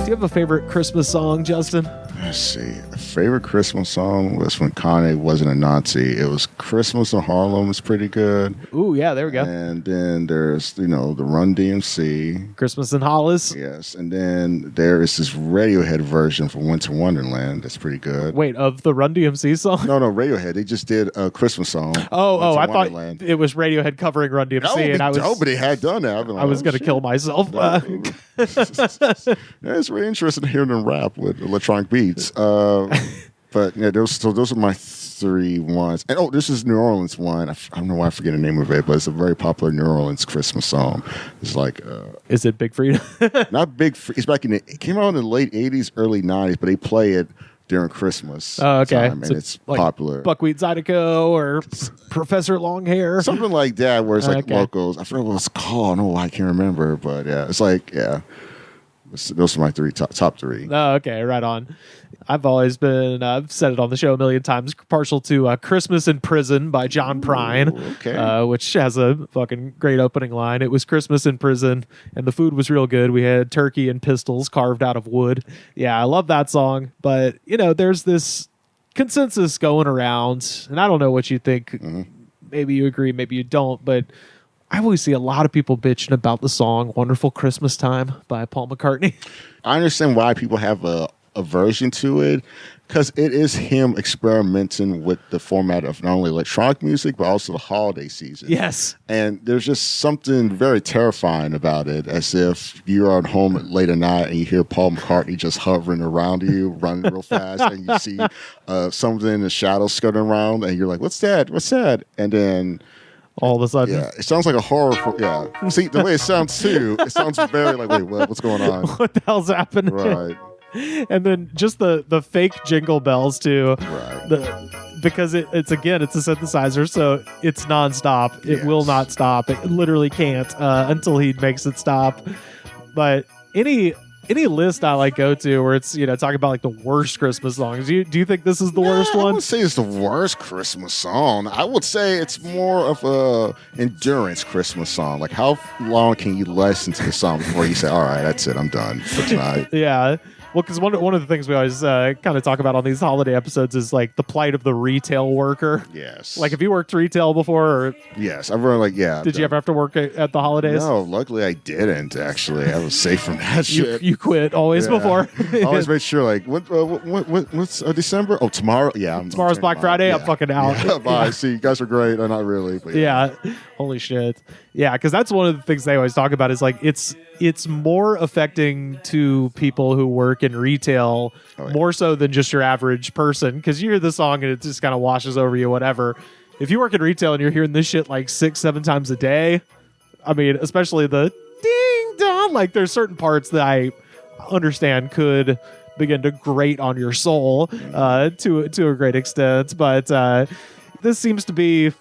Do you have a favorite Christmas song, Justin? Let's see. A favorite Christmas song was when Kanye wasn't a Nazi. It was Christmas in Harlem was pretty good. Ooh, yeah, there we go. And then there's, the Run DMC. Christmas in Hollis. Yes. And then there is this Radiohead version from Winter Wonderland that's pretty good. Wait, of the Run DMC song? No, Radiohead. They just did a Christmas song. Oh, I Wonderland. thought it was Radiohead covering Run DMC, Nobody had done that. I was going to kill myself. Yeah, it's really interesting hearing them rap with electronic beats. But yeah, those are my three ones. And this is New Orleans one. I don't know why I forget the name of it, but it's a very popular New Orleans Christmas song. It's like is it Big Freedom? Not Big. It's it came out in the late '80s, early '90s, but they play it during Christmas. Oh, okay. Time, and So it's like popular. Buckwheat Zydeco or Professor Longhair. Something like that, where it's like Okay. locals. I forget what it's called. No, I can't remember, but yeah, it's like Those are my top three. Oh, okay, right on. I've said it on the show a million times, partial to Christmas in Prison by John Prine, okay. which has a fucking great opening line. It was Christmas in prison, and the food was real good. We had turkey and pistols carved out of wood. Yeah, I love that song, but, there's this consensus going around, and I don't know what you think. Mm-hmm. Maybe you agree, maybe you don't, but I always see a lot of people bitching about the song Wonderful Christmas Time by Paul McCartney. I understand why people have a aversion to it, because it is him experimenting with the format of not only electronic music, but also the holiday season. Yes. And there's just something very terrifying about it, as if you're at home late at night and you hear Paul McCartney just hovering around you, running real fast, and you see something in the shadows skirting around, and you're like, what's that? What's that? And then all of a sudden. Yeah, it sounds like a horror. See, the way it sounds too, it sounds very like, wait, what's going on? What the hell's happening? Right. And then just the fake jingle bells too. Right. Because it's a synthesizer, so it's nonstop. It will not stop. It literally can't until he makes it stop. But any list I go to where it's talking about the worst Christmas songs. Do you think this is the worst one? I would say it's the worst Christmas song. I would say it's more of a endurance Christmas song. Like, how long can you listen to the song before you say, all right, that's it, I'm done for tonight? Yeah. Well, because one of the things we always kind of talk about on these holiday episodes is the plight of the retail worker. Yes. Have you worked retail before? Or yes, I've really Did you ever have to work at the holidays? No, luckily I didn't. Actually, I was safe from that shit. You quit always before. I always make sure what's December? Oh, tomorrow. Yeah, tomorrow's Black Friday. Yeah. I'm fucking out. Yeah, bye. See, you guys are great. Not really, but yeah. Holy shit. Yeah, because that's one of the things they always talk about is it's more affecting to people who work in retail more so than just your average person, because you hear the song and it just kind of washes over you, whatever. If you work in retail and you're hearing this shit 6-7 times a day, I mean, especially the ding dong, there's certain parts that I understand could begin to grate on your soul to a great extent, but this seems to be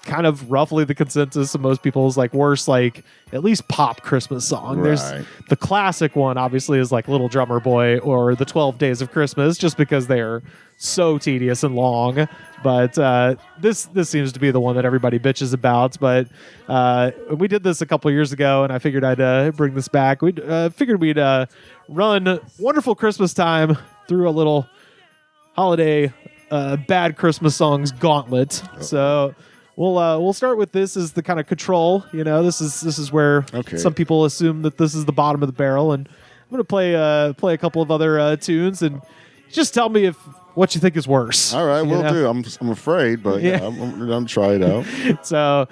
kind of roughly the consensus of most people's worst at least pop Christmas song. Right. There's the classic one obviously is Little Drummer Boy or the 12 Days of Christmas, just because they're so tedious and long, but this seems to be the one that everybody bitches about. But we did this a couple of years ago and I figured I'd bring this back. We figured we'd run Wonderful Christmas Time through a little holiday bad Christmas songs gauntlet. So we'll start with this as the kind of control. This is where some people assume that this is the bottom of the barrel, and I'm going to play a couple of other tunes and just tell me what you think is worse. All right, we'll do. I'm afraid, but I'm try it out. So,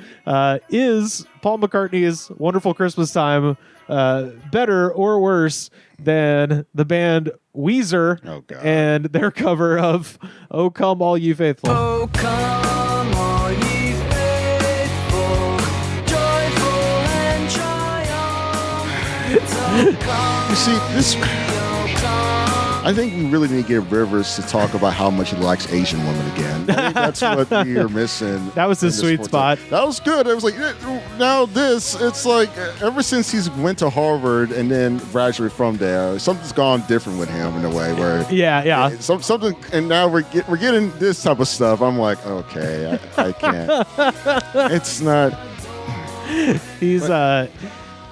is Paul McCartney's Wonderful Christmas Time better or worse than the band Weezer and their cover of "Oh Come All Ye Faithful"? Oh, come all ye faithful, joyful and triumphant. You see, this. I think we really need to get Rivers to talk about how much he likes Asian women again. I think that's what you're missing. That was his sweet spot. That was good. I was like, now this, it's like ever since he's went to Harvard and then graduated from there, something's gone different with him in a way where yeah. Something, and now we're getting this type of stuff. I'm like, okay, I can't. It's not. He's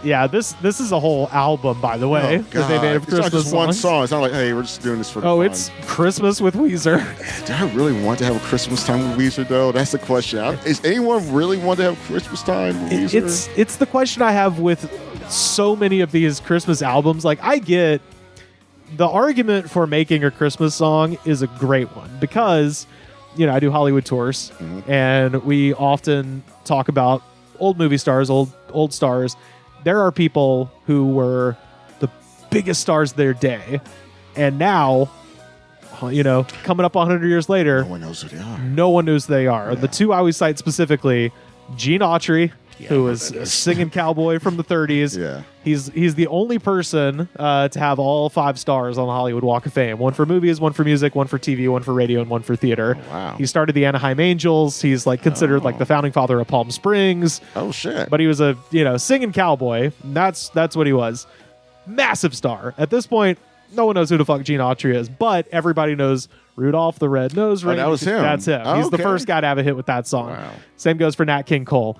yeah. This is a whole album, by the way. That they made of it's not Christmas just one songs. song. It's not like, hey, we're just doing this for the Oh, fun. it's Christmas with Weezer. Do I really want to have a Christmas time with Weezer, though? That's the question. Is anyone really want to have Christmas time with Weezer? It's the question I have with so many of these Christmas albums. Like, I get the argument for making a Christmas song is a great one because, I do Hollywood tours, and we often talk about old movie stars, old stars. There are people who were the biggest stars of their day, and now, coming up 100 years later, No one knows who they are. no one knows who they are. Yeah. The two I always cite specifically, Gene Autry, who was a singing cowboy from the 30s. Yeah. He's the only person to have all 5 stars on the Hollywood Walk of Fame. One for movies, one for music, one for TV, one for radio, and one for theater. Oh, wow. He started the Anaheim Angels. He's considered the founding father of Palm Springs. Oh, shit. But he was a singing cowboy. That's what he was. Massive star. At this point, no one knows who the fuck Gene Autry is, but everybody knows Rudolph the Red-Nosed Reindeer. that was him. That's him. Oh, He's the okay. first guy to have a hit with that song. Wow. Same goes for Nat King Cole.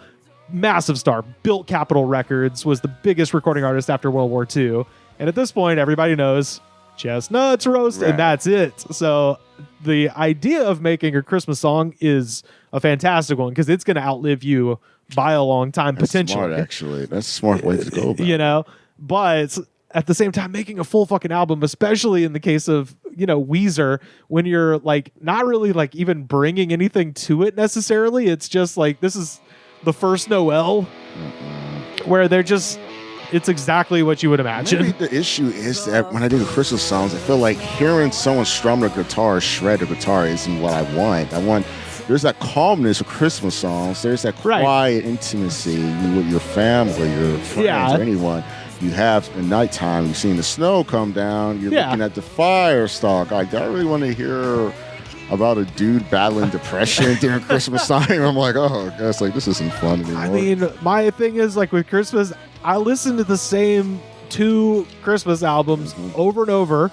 Massive star. Built Capitol Records. Was the biggest recording artist after World War II. And at this point, everybody knows chestnuts roast, Right. and that's it. So the idea of making a Christmas song is a fantastic one because it's going to outlive you by a long time, That's potentially. smart, actually. That's a smart way to go about it. But at the same time, making a full fucking album, especially in the case of Weezer, when you're not really even bringing anything to it necessarily, it's just this is the first Noel, where it's exactly what you would imagine. Maybe the issue is that when I do the Christmas songs, I feel like hearing someone strum the guitar, shred the guitar isn't what I want. There's that calmness of Christmas songs. There's that quiet intimacy with your family, your friends, or anyone. You have at nighttime, you've seen the snow come down, you're looking at the fire stalk. I really want to hear about a dude battling depression during Christmas time. I'm like, that's this isn't fun anymore. I mean, my thing is with Christmas, I listen to the same 2 Christmas albums over and over,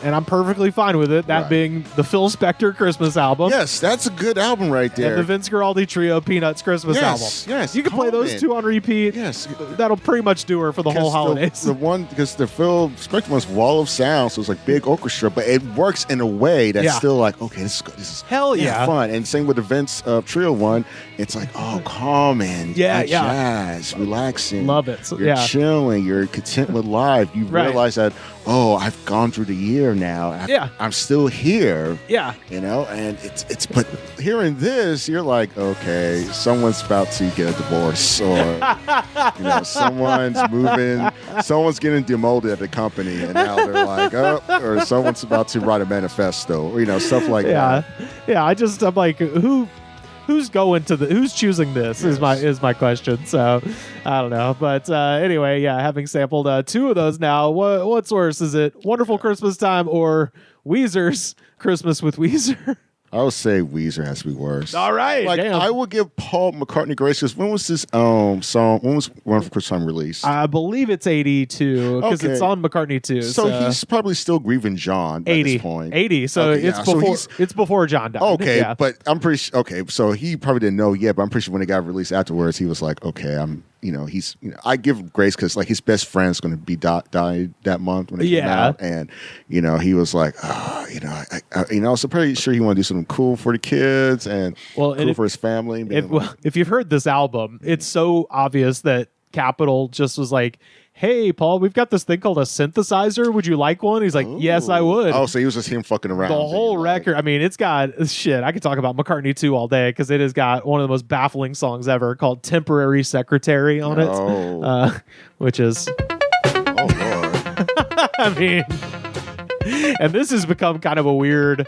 and I'm perfectly fine with it. That being the Phil Spector Christmas album. Yes, that's a good album right there. And the Vince Guaraldi Trio Peanuts Christmas album. Yes, you can play those 2 on repeat. Yes, that'll pretty much do her for the whole holidays. The one because the Phil Spector one's wall of sound, so it's big orchestra, but it works in a way that's still okay. This is hell yeah, fun. And same with the Vince Trio one, it's calming, jazz, relaxing. Love it. You're chilling. You're content with life. You realize that I've gone through the year now. I'm still here. Yeah, and it's but hearing this, you're like, okay, someone's about to get a divorce, or someone's moving, someone's getting demoted at the company, and now they're like, or someone's about to write a manifesto, or stuff like that. Yeah. I'm like, who's going to who's choosing this is my question. So I don't know, but anyway, having sampled 2 of those now, what's worse? Is it Wonderful Christmas Time or Weezer's Christmas with Weezer? I would say Weezer has to be worse. All right, damn. I would give Paul McCartney grace because when was this song? When was Wonderful Christmas Time released? I believe it's 82 because it's on McCartney too. So he's probably still grieving John at this point. 80. So it's before John died. Okay, but I'm pretty sure. Okay, so he probably didn't know yet, but I'm pretty sure when it got released afterwards, he was like, okay, he's, I give grace because his best friend's going to be died that month when it came out, and he was like, so pretty sure he wanted to do something cool for the kids and cool for his family. If you've heard this album, it's so obvious that Capitol just was like, hey, Paul, we've got this thing called a synthesizer. Would you like one? He's like, yes, I would. Oh, so he was just him fucking around. The whole record. I mean, it's got shit. I could talk about McCartney 2 all day because it has got one of the most baffling songs ever called Temporary Secretary on it, which is... Oh, Lord. I mean, and this has become kind of a weird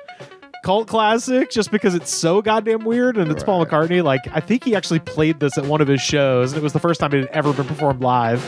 cult classic just because it's so goddamn weird, and it's Paul McCartney. I think he actually played this at one of his shows, and it was the first time it had ever been performed live.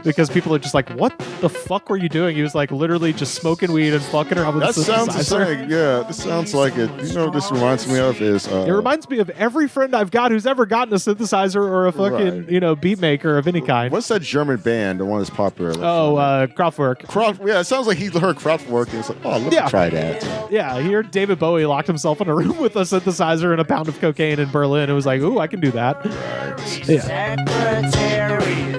because people are just like, what the fuck were you doing? He was like literally just smoking weed and fucking around with That the sounds the synthesizer. same. Yeah, this sounds like it. You know what this reminds me of is... It reminds me of every friend I've got who's ever gotten a synthesizer or a fucking, Right. beat maker of any kind. What's that German band, the one that's popular? Kraftwerk. Yeah, it sounds like he heard Kraftwerk and it's like, oh, let me Yeah. try that. Yeah, here David Bowie locked himself in a room with a synthesizer and a pound of cocaine in Berlin. It was like, ooh, I can do that. Right. Yeah. Secretary.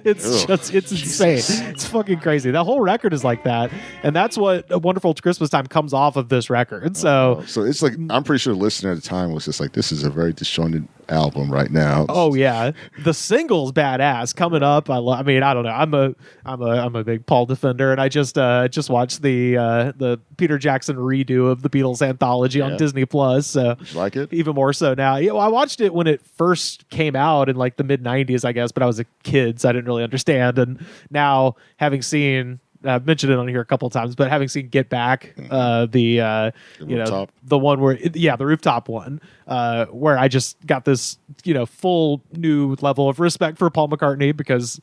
It's insane. It's fucking crazy. That whole record is like that, and that's what A Wonderful Christmas Time comes off of this record. So, So it's like, I'm pretty sure the listener at the time was just like, this is a very disjointed album right now. oh yeah, the single's badass. Coming up, I don't know. I'm a big Paul defender, and I just watched the Peter Jackson redo of the Beatles anthology on Yeah. Disney Plus. So Did you like it? even more so now. Yeah, well, I watched it when it first came out in like the mid '90s, I guess, but I was a kid, so I didn't really understand. And now, having seen, I've mentioned it on here a couple of times, but having seen Get Back, the Rooftop? the one where, the rooftop one, where I just got this, full new level of respect for Paul McCartney, because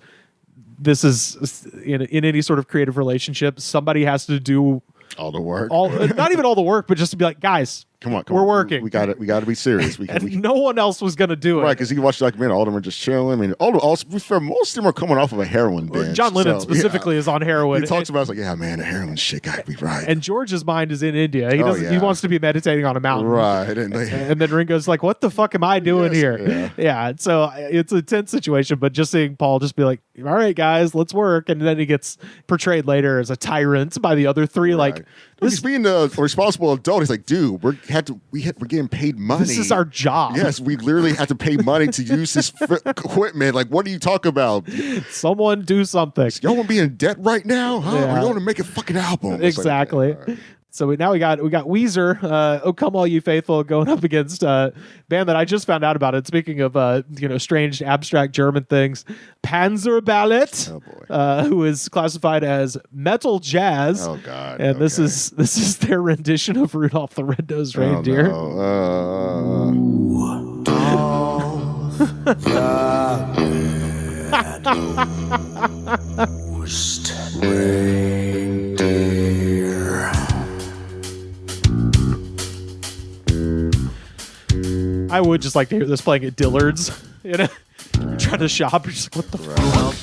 this is in any sort of creative relationship, somebody has to do All the work. not even all the work, but just to be like, guys, Come on. we're working. We got to be serious. And no one else was going to do it. Right, because you watch the documentary, all of them are just chilling. I mean, most of them are coming off of a heroin binge. John Lennon so, specifically yeah. is on heroin. He talks about it's like, yeah, man, the heroin shit got to be right. And George's mind is in India. He Oh, doesn't. He yeah. wants to be meditating on a mountain. Right. And And then Ringo's like, "What the fuck am I doing Yes, here?" Yeah. So it's a tense situation. But just seeing Paul just be like, "All right, guys, let's work," and then he gets portrayed later as a tyrant by the other three. Like, he's being a responsible adult. He's like, dude, we're getting paid money. this is our job. Yes, we literally have to pay money to use this equipment. Like, what do you talk about? Someone do something. Y'all want to be in debt right now? Huh? Yeah. We're going to make a fucking album. It's like, Exactly. okay, all right. So now we got Weezer, "Oh Come All You Faithful," going up against a band that I just found out about. It. Speaking of strange abstract German things, Panzer Ballet, Oh, boy. who is classified as metal jazz. Oh, God. And this Okay. is their rendition of Rudolph the Red-Nosed Reindeer. Oh, no. I would just like to hear this playing at Dillard's. You're trying to shop. You're just like, what the fuck?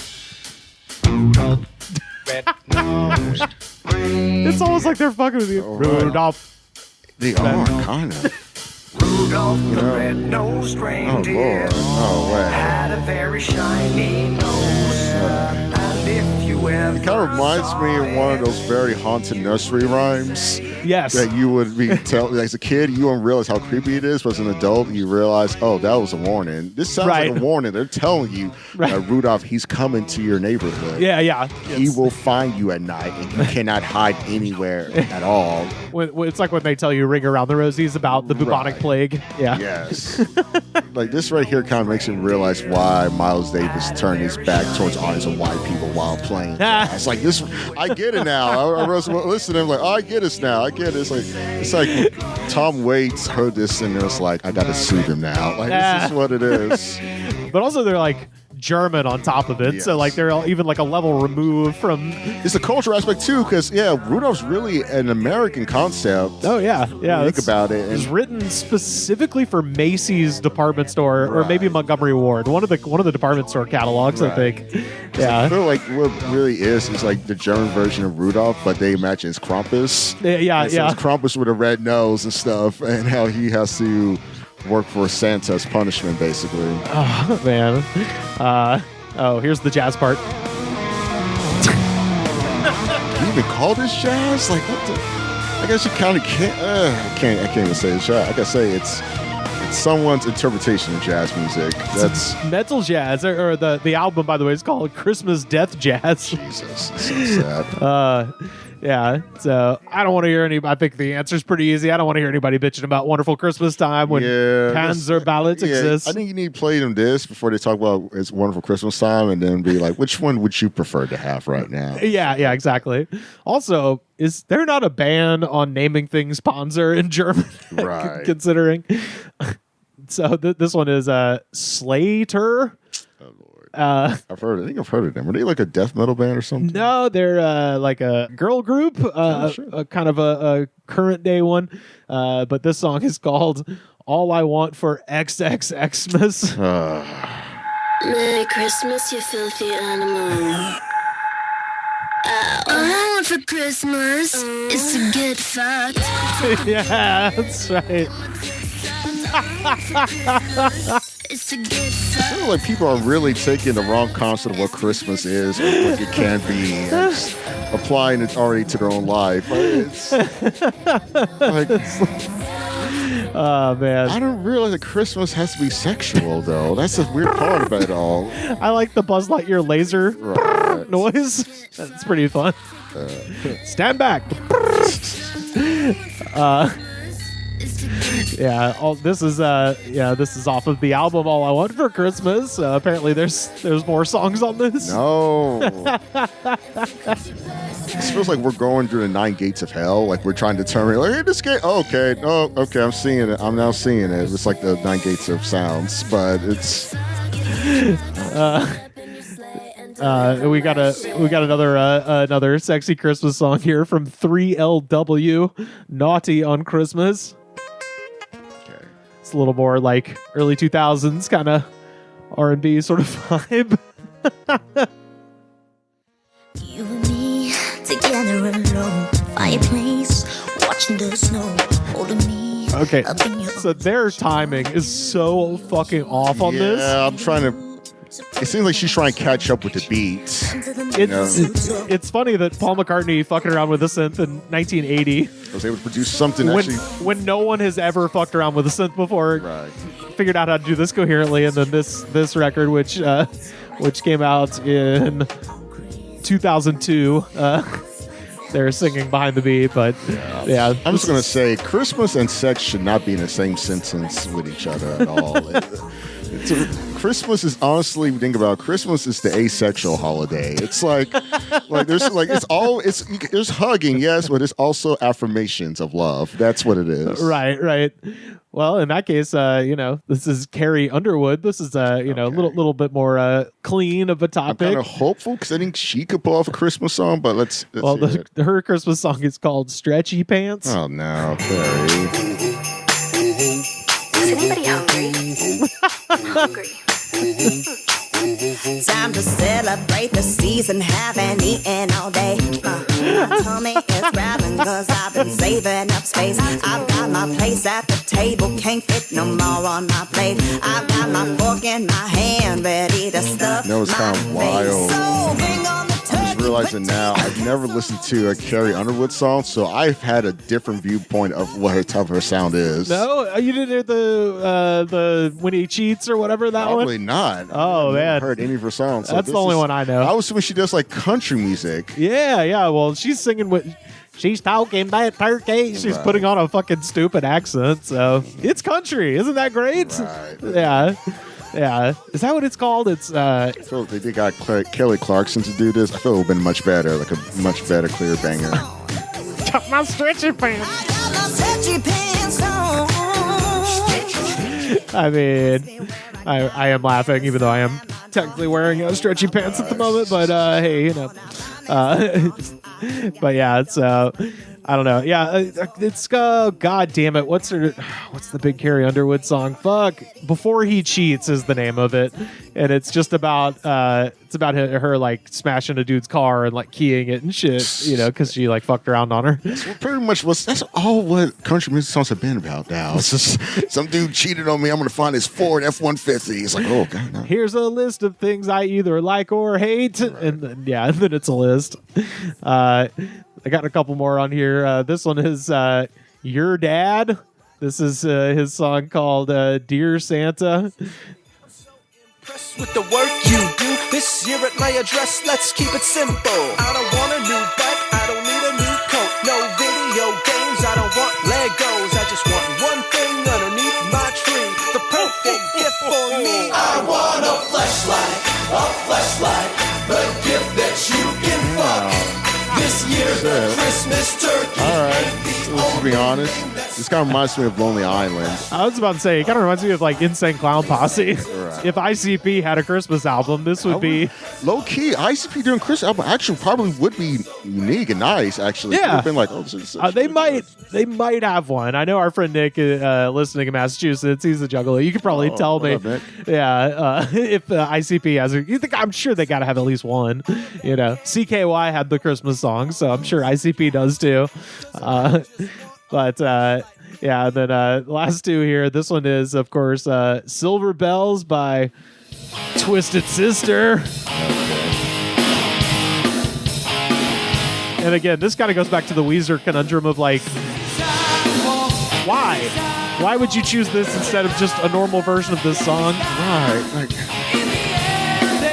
It's almost like they're fucking with you. right. Rudolph. They are, kind of. Rudolph the red-nosed reindeer Oh, way. had a very shiny nose. And if you ever It kind of reminds me of one of those very haunted nursery rhymes Yes. that you would be telling. As a kid, you don't realize how creepy it is, but as an adult, you realize, oh, that was a warning. This sounds Right. like a warning. They're telling you, Right. Rudolph, he's coming to your neighborhood. Yeah. He will find you at night, and you cannot hide anywhere at all. When it's like when they tell you Ring Around the Rosies about the bubonic Right. plague. Yeah. Yes. Like this right here kind of makes you realize why Miles Davis turned his back towards audience of white people while playing jazz. Like this, I get it now. I was listening, I'm like, oh, I get this now. I get it. It's like Tom Waits heard this and it was like, I got to sue him now. Like this is what it is. But also they're like German on top of it. So Yes. like they're all, even like a level removed from. It's the cultural aspect too, because Rudolph's really an American concept. Oh yeah. Think It's- about it. It was And written specifically for Macy's department store, or Right. maybe Montgomery Ward, one of the department store catalogs, I Right. think. I Yeah, feel like what really is like the German version of Rudolph, but they imagine it's Krampus. yeah. And so it's Krampus with a red nose and stuff, and how he has to work for Santa's punishment, basically. Oh man. Here's the jazz part. Can you even call this jazz? Like, what the? I guess you kind of can't. I can't even say it's jazz. I gotta say it's someone's interpretation of jazz music. That's Metal jazz, or the album, by the way, is called Christmas Death Jazz. Jesus. It's so sad. Yeah. So I don't want to hear any. I think the answer's pretty easy. I don't want to hear anybody bitching about Wonderful Christmas Time when Panzer Ballads exists. I think you need to play them this before they talk about It's Wonderful Christmas Time, and then be like, which one would you prefer to have right now? Yeah, exactly. Also, is there not a ban on naming things Panzer in German? Right. Considering. So this one is Slater. Oh Lord. I've heard. I think I've heard of them. Are they like a death metal band or something? No, they're like a girl group, a kind of a current day one. But this song is called "All I Want for XXXmas." Merry Christmas, you filthy animal. All I want for Christmas is to get fucked. Yeah, that's right. Is to get I fucked. feel like people are really taking the wrong concept of what Christmas is or what it can be and just applying it already to their own life. Oh man, I don't realize that Christmas has to be sexual though. That's the weird part about it all. I like the Buzz Lightyear laser Right. noise. That's pretty fun. Stand back. Yeah, this is off of the album All I Want for Christmas. Apparently there's more songs on this. No. This feels like we're going through the 9 gates of hell. Like we're trying to determine, like, hey, this gate. Oh, okay. Oh, okay. I'm seeing it. I'm now seeing it. It's like the 9 gates of sounds, but it's. We got another sexy Christmas song here from 3LW, Naughty on Christmas. Okay. It's a little more like early 2000s kind of R&B sort of vibe. You and me together alone, fireplace, watching the snow, holding me. Okay, up in your so their timing is so fucking off on this. Yeah, I'm trying to. It seems like she's trying to catch up with the beats. It's funny that Paul McCartney fucking around with a synth in 1980 I was able to produce something when no one has ever fucked around with a synth before. Right. Figured out how to do this coherently, and then this record, which came out in 2002, they're singing behind the beat, but yeah. I'm just gonna say Christmas and sex should not be in the same sentence with each other at all. Christmas is honestly, when you think about it, Christmas is the asexual holiday. It's like there's hugging, yes, but it's also affirmations of love. That's what it is. Right. Well, in that case, this is Carrie Underwood. This is a little bit more clean of a I'm topic. kind of hopeful because I think she could pull off a Christmas song, but let's well, hear it. her Christmas song is called "Stretchy Pants." Oh no, Carrie. Is anybody hungry? I'm hungry. Time to celebrate the season, haven't eaten all day. My tummy is growling cause I've been saving up space. I've got my place at the table, can't fit no more on my plate. I've got my fork in my hand, ready to stuff No, it's kind of my wild. face. So bring on the I'm just realizing now I've never listened to a Carrie Underwood song, so I've had a different viewpoint of what her type of her sound is. No, you didn't hear the when he cheats or whatever that Probably one. not. Oh, I've man. never heard any of her songs. So That's this the only is- one I know. I was assuming she does like country music. Yeah. Well, she's singing with. She's talking that turkey. She's Right. putting on a fucking stupid accent. So it's country. Isn't that great? Right. Yeah. Is that what it's called? It's I feel like they got Kelly Clarkson to do this. I feel it would have been much better, like a much better, clear banger. my stretchy pants. I mean, I am laughing, even though I am technically wearing stretchy pants at the moment. But hey, but yeah, it's I don't know. Yeah, it's God damn it. What's the big Carrie Underwood song? Fuck, Before He Cheats is the name of it, and it's just about her like smashing a dude's car and like keying it and shit, because she like fucked around on her. Pretty much that's all what country music songs have been about now. It's just some dude cheated on me. I'm gonna find his Ford F-150. It's like, oh god, no. Here's a list of things I either like or hate, and then it's a list. I got a couple more on here. This one is Your Dad. This is his song called Dear Santa. With the work you do this year at my address, let's keep it simple. I don't want a new bike, I don't need a new coat, no video games, I don't want Legos. I just want one thing underneath my tree, the perfect gift for me. I want a fleshlight, the gift that you can fuck. This year, the Christmas turkey. All right, let's be honest. This kind of reminds me of Lonely Island. I was about to say, it kind of reminds me of like Insane Clown Posse. Right. If ICP had a Christmas album, this would be Low key. ICP doing Christmas album actually probably would be unique and nice. Actually, Yeah. It would have been like, oh, this is they might have one. I know our friend Nick, listening in Massachusetts, he's a juggler. You could probably tell me, what up, Nick? yeah, if ICP has I'm sure they got to have at least one. You know, CKY had the Christmas song, so I'm sure ICP does too. But yeah, and then last two here. This one is, of course, Silver Bells by Twisted Sister. And again, this kind of goes back to the Weezer conundrum of like, why? Why would you choose this instead of just a normal version of this song? Right. Like,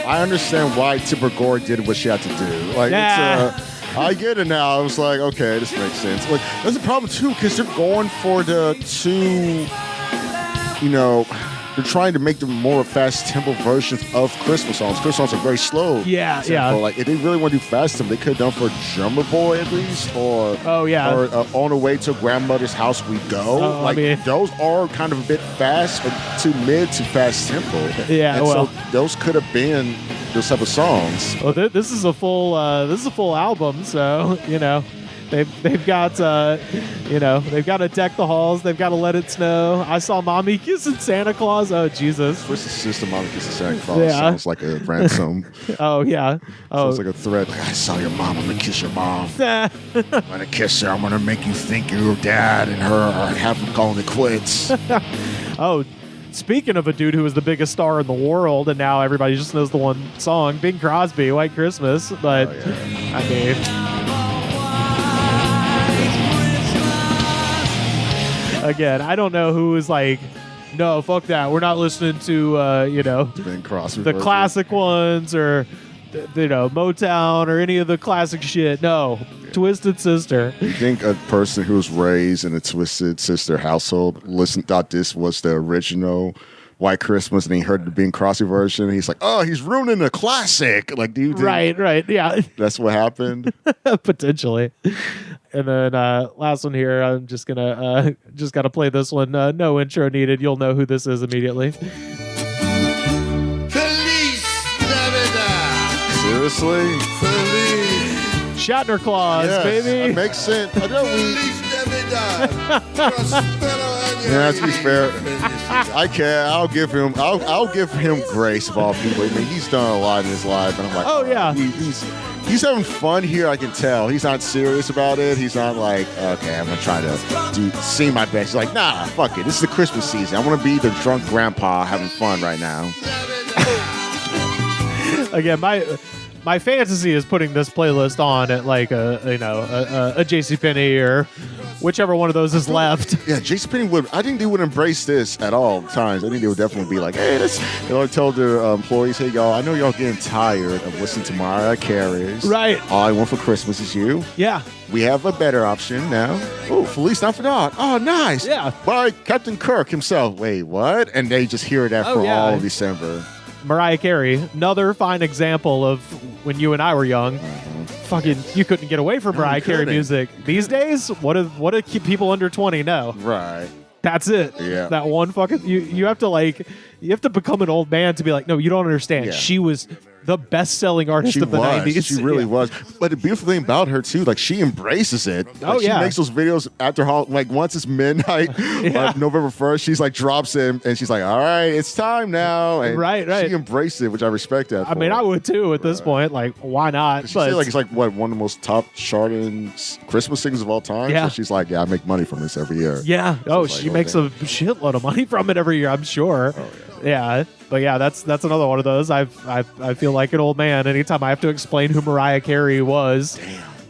I understand why Tipper Gore did what she had to do. Like, Yeah. I get it now. I was like, okay, this makes sense. Like, that's a problem too, because they're going for the two, they're trying to make them more fast tempo versions of Christmas songs. Christmas songs are very slow. Yeah, tempo. yeah. Like, if they really want to do fast tempo, they could have done for Drummer Boy at least, or Oh, yeah. or On the Way to Grandmother's House We Go. Oh, like, I mean- those are kind of a bit fast, or too mid to fast tempo. Yeah, and well- so those could have been those type of songs. Well, this is a full album, so they've got they've got to deck the halls, they've got to let it snow. I saw Mommy kissing Santa Claus. Oh Jesus! Twisted Sister, Mama Kisses Santa Claus Yeah. sounds like a ransom. Oh yeah. Oh. Sounds like a threat. Like, I saw your mom. I'm gonna kiss your mom. I'm gonna kiss her. I'm gonna make you think your dad and her are having calling it quits. Oh, speaking of a dude who was the biggest star in the world, and now everybody just knows the one song, Bing Crosby, White Christmas. But I mean, again, I don't know who is like, no, fuck that. We're not listening to Bing Crosby the version. classic ones or Motown or any of the classic shit. No, Twisted Sister. You think a person who was raised in a Twisted Sister household thought this was the original White Christmas, and he heard the Bing Crosby version, and he's like, oh, he's ruining the classic. Like, do you think Right, yeah. that's what happened? Potentially. And then last one here, I'm just gonna play this one. No intro needed. You'll know who this is immediately. Feliz Navidad. Seriously? Feliz. Shatner Claus, Yes, baby. that makes sense. I know we. Feliz Navidad. Prospero año. Yeah, to be fair, I can't. I'll give him grace of all people. I mean, he's done a lot in his life, and I'm like, Oh, yeah. he's having fun here. I can tell. He's not serious about it. He's not like, okay, I'm gonna try to sing my best. He's like, nah, fuck it. This is the Christmas season. I want to be the drunk grandpa having fun right now. Again, my fantasy is putting this playlist on at like a JCPenney or whichever one of those is left. Yeah, JCPenney I think they would embrace this at all times. I think they would definitely be like, hey, tell their employees, hey, y'all, I know y'all getting tired of listening to Mariah Carey's. Right. All I Want for Christmas Is You. Yeah. We have a better option now. Oh, Feliz Navidad. Oh, nice. Yeah. By Captain Kirk himself. Wait, what? And they just hear that for yeah. all of December. Mariah Carey, another fine example of when you and I were young. Fucking, you couldn't get away from Mariah Carey couldn't. music. These days, what do people under 20 know? Right. That's it. Yeah. That one fucking you have to become an old man to be like, no, you don't understand. Yeah. She was the best-selling artist She of the was. 90s. She really Yeah. was. But the beautiful thing about her too, like she embraces it. Oh, Like, yeah. She makes those videos after like once it's midnight, like November 1st, she's like drops in and she's like, all right, it's time now. And Right. She embraced it, which I respect that. I mean, I would too at this point. Like, why not? She said like it's like what, one of the most top charting Christmas singers of all time. Yeah. So she's like, yeah, I make money from this every year. yeah. Oh, it's like, she makes a shitload of money from it every year, I'm sure. Oh, Yeah. But yeah, that's another one of those. I feel like an old man anytime I have to explain who Mariah Carey was.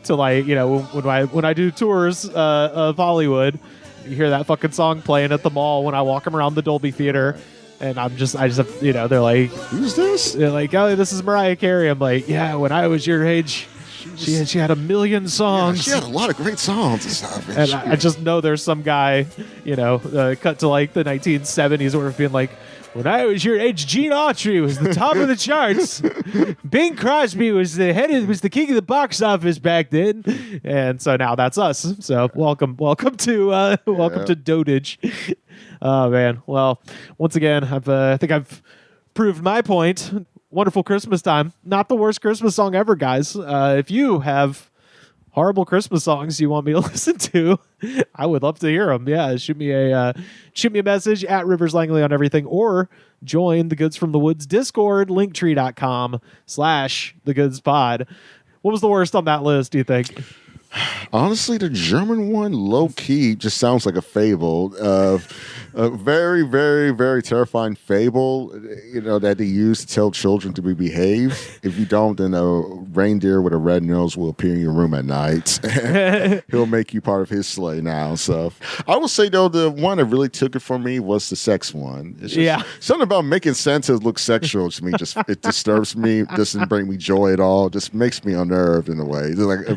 To like, when I do tours of Hollywood, you hear that fucking song playing at the mall when I walk them around the Dolby Theater, and I just have, they're like, Who's this? they're like, oh, this is Mariah Carey. I'm like, yeah, when I was your age, she had a million Yeah, songs. she had a lot of great songs and stuff. And she- I just know there's some guy, cut to like the 1970s where being like, When I was your age, Gene Autry was the top of the charts. Bing Crosby was the king of the box office back then, and so now that's us. So welcome to dotage. Oh man, well, once again, I think I've proved my point. Wonderful Christmas time, not the worst Christmas song ever, guys. If you have horrible Christmas songs you want me to listen to, I would love to hear them. Yeah, shoot me a message at Rivers Langley on everything, or join the Goods from the Woods Discord, linktree.com/thegoods-pod. What was the worst on that list, do you think? Honestly, the German one, low key, just sounds like a fable. A very, very, very terrifying fable, that they use to tell children to behave. If you don't, then a reindeer with a red nose will appear in your room at night. He'll make you part of his sleigh now. So I will say, though, the one that really took it for me was the sex one. It's just something about making Santas look sexual to me. Just it disturbs me. Doesn't bring me joy at all. Just makes me unnerved in a way. It's like,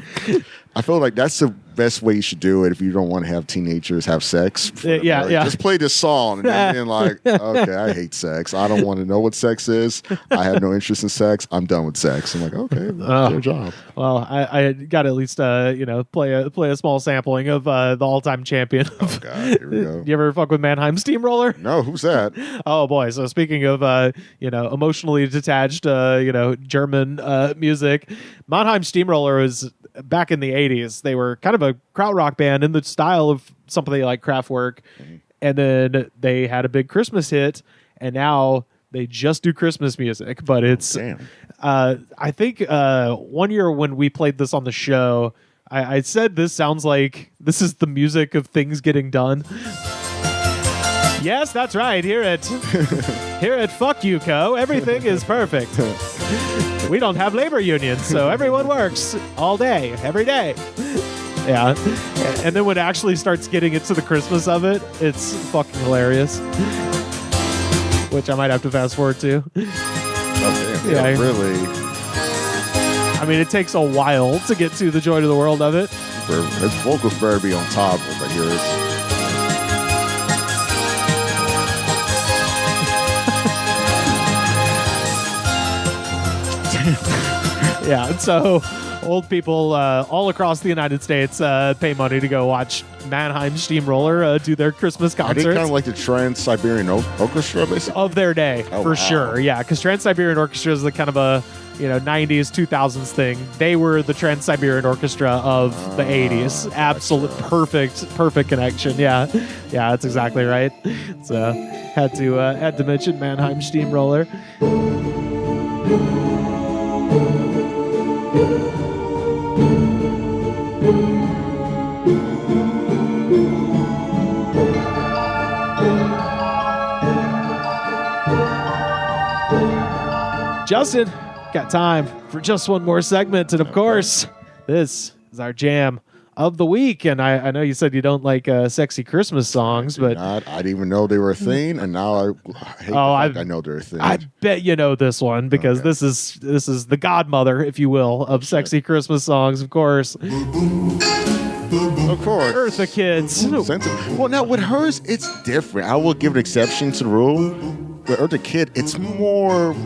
I feel like that's the best way you should do it if you don't want to have teenagers have sex. Yeah. Just play this song and then being like, okay, I hate sex. I don't want to know what sex is. I have no interest in sex. I'm done with sex. I'm like, okay, their job. Well, I got to at least play a small sampling of the all-time champion. Oh God, here we go. You ever fuck with Mannheim Steamroller? No, who's that? Oh boy. So speaking of emotionally detached German music, Mannheim Steamroller was back in the 80s. They were kind of a krautrock band in the style of something like Kraftwerk, and then they had a big Christmas hit, and now they just do Christmas music. But it's I think one year when we played this on the show, I said this sounds like this is the music of things getting done. Yes, that's right. Here at Fuck You Co, everything is perfect. We don't have labor unions, so everyone works all day, every day. Yeah. And then when it actually starts getting into the Christmas of it, it's fucking hilarious. Which I might have to fast forward to. Okay, Yeah. Really? I mean, it takes a while to get to the joy to the world of it. His vocals better be on top if I hear this. Yeah, and so old people all across the United States pay money to go watch Mannheim Steamroller do their Christmas Are concerts. they kind of like the Trans-Siberian Orchestra, basically? Of their day, for wow. sure. Yeah, because Trans-Siberian Orchestra is the kind of a 90s, 2000s thing. They were the Trans-Siberian Orchestra of the 80s. Absolute perfect connection. Yeah, that's exactly right. So had to mention Mannheim Steamroller. Justin, got time for just one more segment, and of course, this is our jam of the week. And I know you said you don't like sexy Christmas songs, but I didn't even know they were a thing, and now I know they're a thing. I bet you know this one because this is the godmother, if you will, of sexy Christmas songs, of course. Of course. Eartha Kids. Well, now with hers, it's different. I will give an exception to the rule. With Eartha Kitt, it's more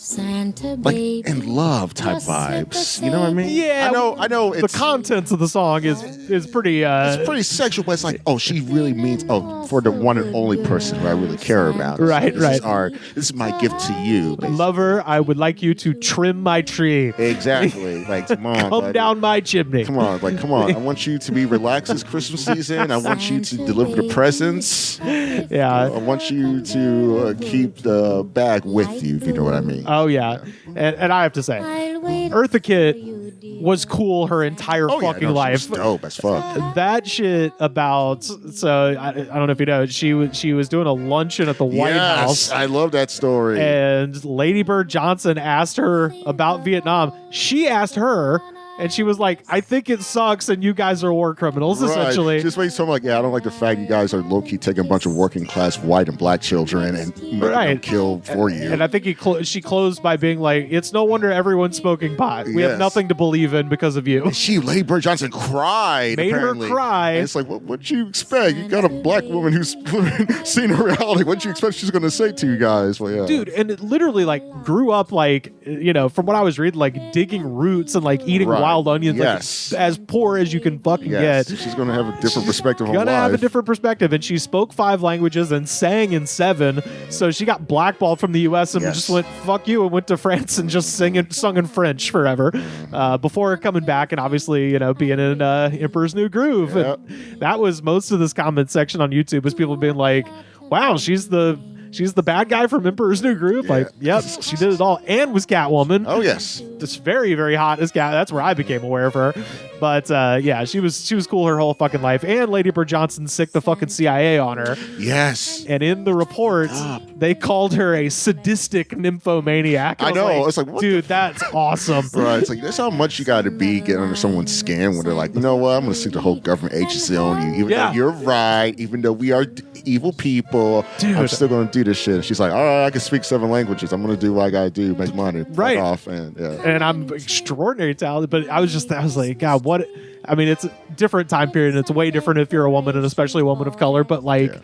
Santa like baby, in love type vibes. You know what I mean? Yeah, I know. The contents of the song is pretty. It's pretty sexual, but it's like, oh, she really means for the one and only person who I really care about. Right. This is my gift to you. Basically. Lover, I would like you to trim my tree. Exactly. Like, come on, Come buddy. down my chimney. Come on. I want you to be relaxed this Christmas season. I want you to deliver the presents. Yeah. I want you to keep the bag with you, if you know what I mean. Oh yeah. And I have to say, Eartha Kitt was cool her entire fucking life. She was dope as fuck. That shit about I don't know if you know, she was doing a luncheon at the White House. I love that story. And Lady Bird Johnson asked her about Vietnam. She asked her And she was like, I think it sucks and you guys are war criminals, essentially. Just make something like, yeah, I don't like the fact you guys are low-key taking a bunch of working class white and black children and making them kill for you. And I think she closed by being like, it's no wonder everyone's smoking pot. We have nothing to believe in because of you. She, Lady Bird Johnson, cried. Made apparently. her cry. And it's like, what'd you expect? You got a black woman who's seen a reality. What'd you expect she's going to say to you guys? Well, yeah. Dude, and it literally like grew up like, from what I was reading, like digging roots and like eating wild onions, like as poor as you can fucking get. She's going to have a different perspective on life. Gonna have a different perspective, and she spoke 5 languages and sang in 7. So she got blackballed from the U.S. and just went fuck you and went to France and just sung in French forever before coming back and obviously being in Emperor's New Groove. Yep. And that was most of this comment section on YouTube was people being like, "Wow, she's the bad guy from Emperor's New Groove." Yeah. Like, yep, she did it all and was Catwoman. Oh yes, just very, very hot as Cat. That's where I became aware of her. But she was cool her whole fucking life. And Lady Bird Johnson sicked the fucking CIA on her. Yes. And in the report, they called her a sadistic nymphomaniac. I know. It's like, what dude, that's awesome. Right. It's like, that's how much you got to be getting under someone's skin when they're like, you know what? I'm going to stick the whole government agency on you. Even though you're right, even though we are evil people, dude, I'm still going to do this shit. And she's like, all right, I can speak 7 languages. I'm going to do what I got to do, make money, right off. And I'm extraordinary talented. But I was like, God, what? I mean, it's a different time period, and it's way different if you're a woman, and especially a woman of color. But like,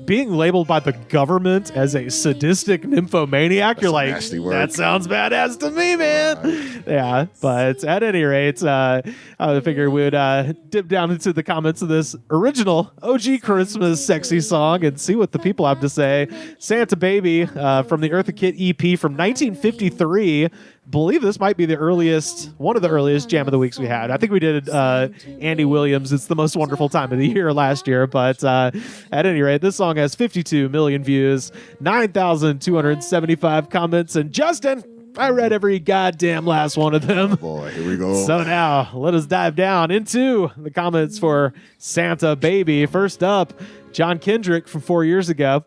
being labeled by the government as a sadistic nymphomaniac, you're like, that sounds badass to me, man. Right. Yeah, but at any rate, I figured we would dip down into the comments of this original OG Christmas sexy song and see what the people have to say. Santa Baby from the Eartha Kitt EP from 1953. Believe this might be one of the earliest Jam of the Weeks we had. I think we did Andy Williams' It's the Most Wonderful Time of the Year last year, but at any rate, this song has 52 million views, 9,275 comments, and Justin, I read every goddamn last one of them. Oh boy, here we go. So now, let us dive down into the comments for Santa Baby. First up, John Kendrick from 4 years ago.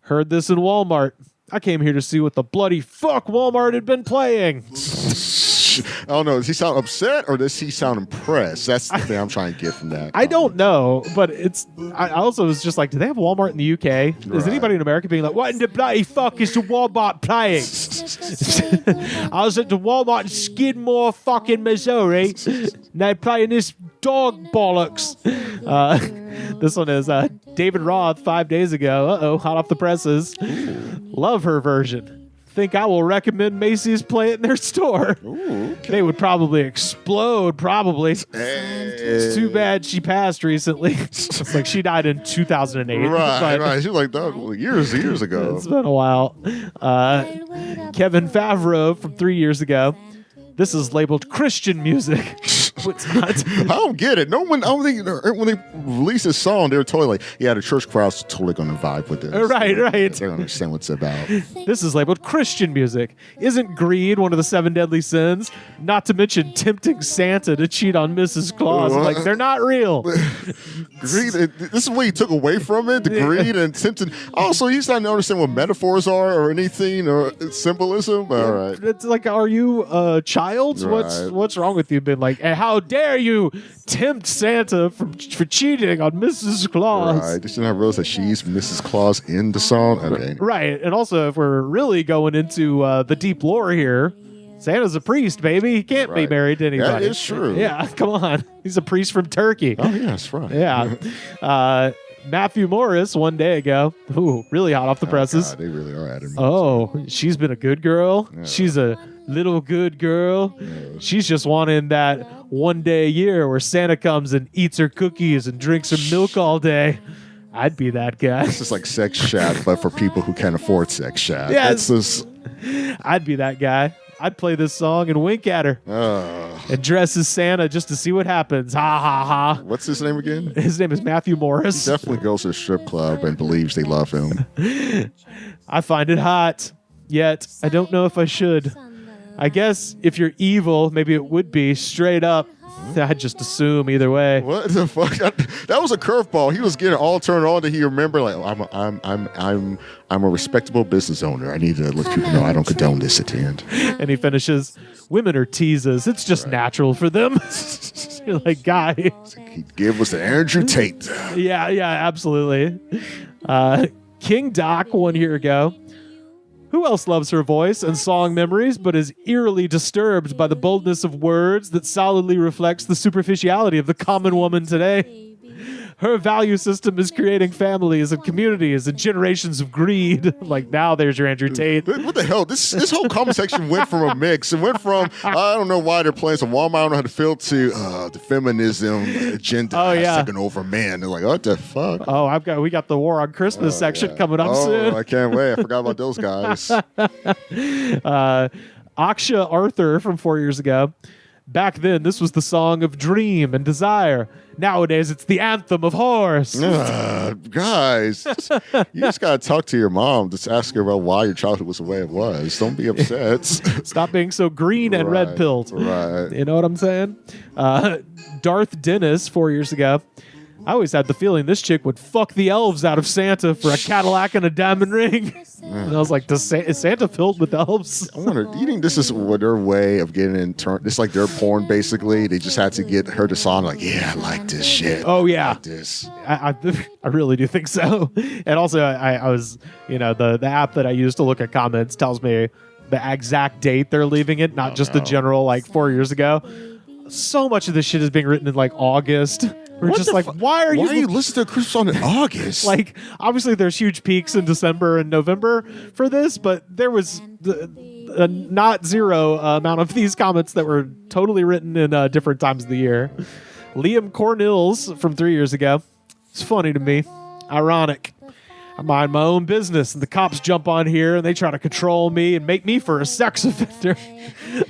Heard this in Walmart. I came here to see what the bloody fuck Walmart had been playing. I don't know. Does he sound upset or does he sound impressed? That's the thing I'm trying to get from that. I don't know, but I also was just like, do they have Walmart in the UK? Is anybody in America being like, what in the bloody fuck is the Walmart playing? I was at the Walmart in Skidmore, fucking Missouri. And they're playing this dog bollocks. This one is David Roth 5 days ago. Hot off the presses. Love her version. Think I will recommend Macy's play it in their store. Ooh, okay. They would probably explode, probably. It's too bad she passed recently. It's like she died in 2008. Right. She's like that years ago. It's been a while. Kevin Favreau from 3 years ago. This is labeled Christian music. It's not. I don't get it. No one. I don't think when they released this song, they were totally like, "Yeah, the church crowd's totally going to vibe with this." Right. They don't understand what it's about. This is labeled Christian music. Isn't greed one of the 7 deadly sins? Not to mention tempting Santa to cheat on Mrs. Claus. I'm like, they're not real. Greed. This is what he took away from it. The greed and tempting. Also, he's not understanding what metaphors are or anything or symbolism. All right. It's like, are you a child? Right. What's wrong with you? Been like, how dare you tempt Santa for cheating on Mrs. Claus? Right. Did you not realize that she's Mrs. Claus in the song? Okay. Right. And also, if we're really going into the deep lore here, Santa's a priest, baby. He can't be married to anybody. That is true. Yeah, come on. He's a priest from Turkey. Oh, yeah, that's right. Yeah. Matthew Morris, 1 day ago. Ooh, really hot off the presses. God, they really are at him. Oh, she's been a good girl. Yeah. She's a little good girl. Yeah. She's just wanting that 1 day a year where Santa comes and eats her cookies and drinks her milk all day. I'd be that guy. This is like Sex Shack, but for people who can't afford Sex Shack. Yes. I'd be that guy. I'd play this song and wink at her. And dress as Santa just to see what happens. Ha, ha, ha. What's his name again? His name is Matthew Morris. He definitely goes to the strip club and believes they love him. I find it hot, yet I don't know if I should. I guess if you're evil, maybe it would be straight up. I'd just assume either way. What the fuck? That was a curveball. He was getting all turned on. That he remember, like, I'm a respectable business owner. I need to let people know I don't condone this at the end. And he finishes, women are teasers. It's just natural for them. You're like, guy. He gave us the Andrew Tate. Yeah, absolutely. King Doc 1 year ago. Who else loves her voice and song memories, but is eerily disturbed by the boldness of words that solidly reflects the superficiality of the common woman today? Her value system is creating families and communities and generations of greed. Like, now there's your Andrew Tate. What the hell? This whole comment section went from a mix. It went from, I don't know why they're playing some Walmart, I don't know how to feel, to the feminism agenda taking over man. They're like, what the fuck? Oh, we got the War on Christmas section coming up soon. I can't wait. I forgot about those guys. Aksha Arthur from 4 years ago. Back then, this was the song of dream and desire. Nowadays, it's the anthem of horse. Guys, you just got to talk to your mom. Just ask her about why your childhood was the way it was. Don't be upset. Stop being so green and red-pilled. Right. You know what I'm saying? Darth Dennis, 4 years ago. I always had the feeling this chick would fuck the elves out of Santa for a Cadillac and a diamond ring. And I was like, is Santa filled with elves? I wonder, do you think this is their way of getting in turn? It's like their porn, basically. They just had to get her to song, like, yeah, I like this shit. Oh, yeah. I like this. I really do think so. And also, I was, the app that I use to look at comments tells me the exact date they're leaving it, not just the general, like, 4 years ago. So much of this shit is being written in, like, August. We're just like, why are you listening to a Christmas song in August? Like, obviously there's huge peaks in December and November for this, but there was a not zero amount of these comments that were totally written in different times of the year. Liam Cornills from 3 years ago. It's funny to me. Ironic. I mind my own business, and the cops jump on here and they try to control me and make me for a sex offender,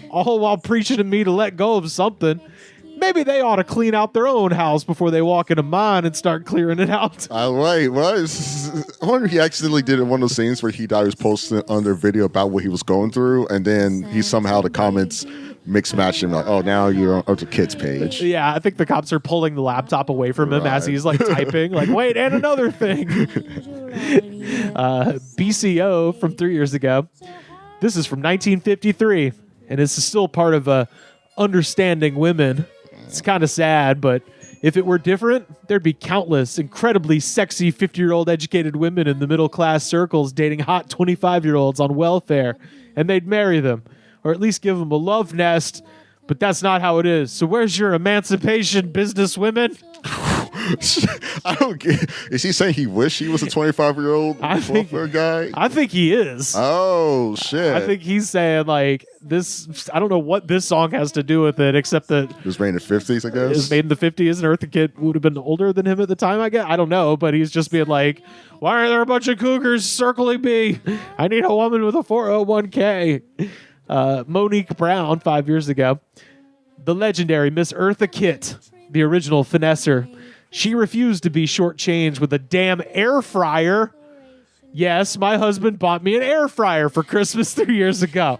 all while preaching to me to let go of something. Maybe they ought to clean out their own house before they walk into mine and start clearing it out. Wait, what? I wonder if he accidentally did it in one of those scenes where he was posting under video about what he was going through, and then he somehow the comments mix match him, like, oh, now you're on the Kitt's page. Yeah, I think the cops are pulling the laptop away from him as he's like typing, like, wait, and another thing. BCO from 3 years ago. This is from 1953, and it's still part of understanding women. It's kind of sad, but if it were different, there'd be countless incredibly sexy 50-year-old educated women in the middle-class circles dating hot 25-year-olds on welfare, and they'd marry them, or at least give them a love nest, but that's not how it is. So where's your emancipation, business women? I don't get. Is he saying he wish he was a 25-year-old welfare guy? I think he is. Oh shit! I think he's saying like this. I don't know what this song has to do with it, except that it was made in the 50s. I guess it was made in the 50s, and Eartha Kitt would have been older than him at the time. I guess I don't know, but he's just being like, "Why are there a bunch of cougars circling me? I need a woman with a 401k." Monique Brown, 5 years ago, the legendary Miss Eartha Kitt, the original finesser. She refused to be shortchanged with a damn air fryer. Yes, my husband bought me an air fryer for Christmas 3 years ago.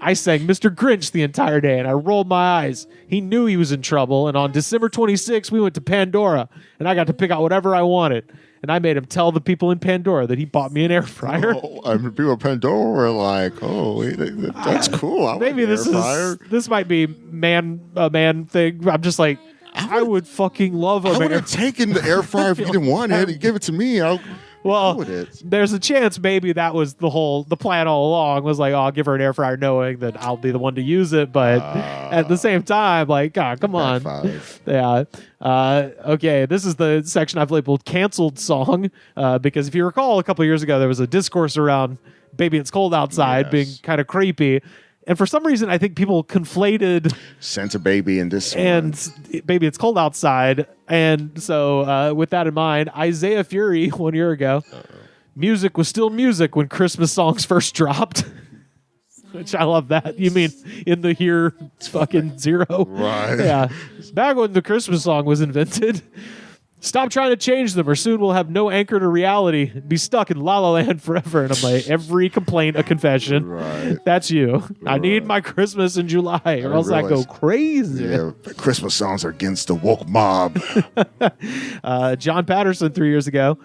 I sang Mr. Grinch the entire day, and I rolled my eyes. He knew he was in trouble, and on December 26th, we went to Pandora, and I got to pick out whatever I wanted. And I made him tell the people in Pandora that he bought me an air fryer. I mean, people in Pandora were like, "Oh, that's cool." Maybe this might be a man thing. I'm just like, I would fucking love I would have taken the air fryer if you didn't want it. You give it to me. Well, there's a chance maybe that was the plan all along, was like, oh, I'll give her an air fryer knowing that I'll be the one to use it. But at the same time, like, God, come on. Yeah. Okay, this is the section I've labeled canceled song, because if you recall, a couple of years ago, there was a discourse around Baby It's Cold Outside being kind of creepy. And for some reason, I think people conflated Santa Baby and this and Baby It's Cold Outside. And so with that in mind, Isaiah Fury 1 year ago, music was still music when Christmas songs first dropped. Which I love that. You mean in the year fucking zero? Right. Yeah. Back when the Christmas song was invented. Stop trying to change them or soon we'll have no anchor to reality. Be stuck in La La Land forever. And I'm like, every complaint a confession. Right. That's you. I need my Christmas in July or else I go crazy. Yeah, Christmas songs are against the woke mob. John Patterson 3 years ago.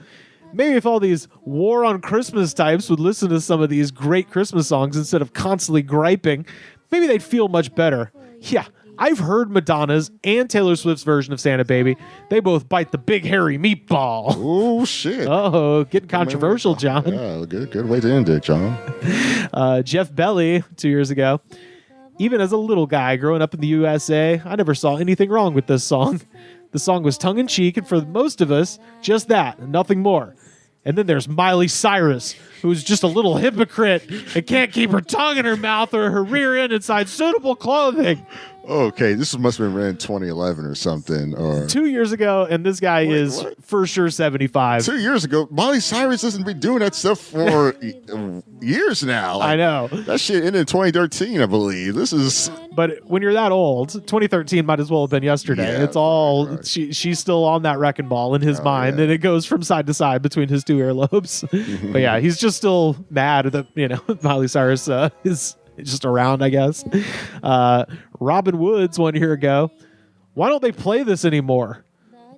Maybe if all these war on Christmas types would listen to some of these great Christmas songs instead of constantly griping, maybe they'd feel much better. Yeah, I've heard Madonna's and Taylor Swift's version of Santa Baby. They both bite the big hairy meatball. Oh, shit. Oh, getting controversial, John. Yeah, good way to end it, John. Jeff Belly 2 years ago. Even as a little guy growing up in the USA, I never saw anything wrong with this song. The song was tongue-in-cheek, and for most of us, just that, and nothing more. And then there's Miley Cyrus, who's just a little hypocrite and can't keep her tongue in her mouth or her rear end inside suitable clothing. Okay, this must have been ran in 2011 or something. Or 2 years ago, and this guy is what? for sure 75. 2 years ago, Miley Cyrus hasn't been doing that stuff for years now. I know. That shit ended in 2013, I believe. This is... But when you're that old, 2013 might as well have been yesterday. Yeah, It's all, right. she's still on that wrecking ball in his mind, yeah. and it goes from side to side between his two earlobes. But yeah, he's just still mad that, Miley Cyrus is just around, I guess. Robin Woods 1 year ago. Why don't they play this anymore?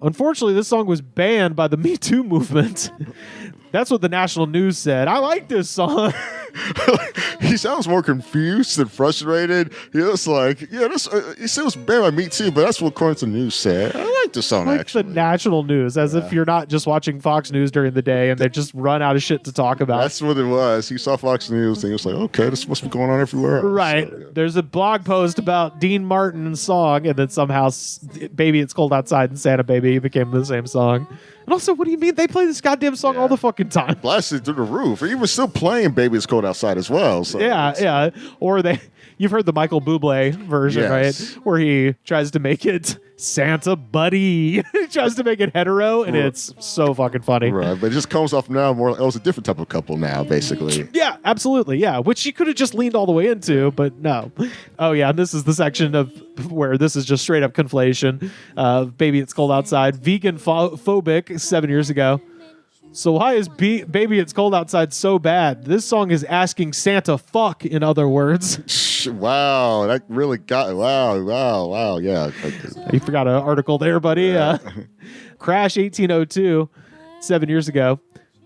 Unfortunately, this song was banned by the Me Too movement. That's what the national news said. I like this song. He sounds more confused than frustrated. He was like, yeah, this, he said it was banned by Me Too, but that's what according to the news said. I like this song, Like actually. the national news, as if you're not just watching Fox News during the day and they just run out of shit to talk about. That's what it was. He saw Fox News and he was like, okay, this must be going on everywhere else. Right. So, yeah. There's a blog post about Dean Martin's song, and then somehow Baby It's Cold Outside and Santa Baby became the same song. And also, what do you mean? They play this goddamn song all the fucking time. Blasted through the roof. He was still playing Baby It's Cold Outside as well. So Yeah. Or you've heard the Michael Bublé version, Yes. right? Where he tries to make it Santa Buddy. He tries to make it hetero, and it's so fucking funny. Right, but it just comes off now more. It was a different type of couple now, basically. Yeah, absolutely. Yeah, which you could have just leaned all the way into, but no. Oh, yeah, and this is the section of where this is just straight up conflation. Baby It's Cold Outside. Vegan phobic 7 years ago. So why is Baby It's Cold Outside so bad? This song is asking Santa fuck, in other words. Wow, that really got. Wow. Yeah. You forgot an article there, buddy. Crash 1802, 7 years ago.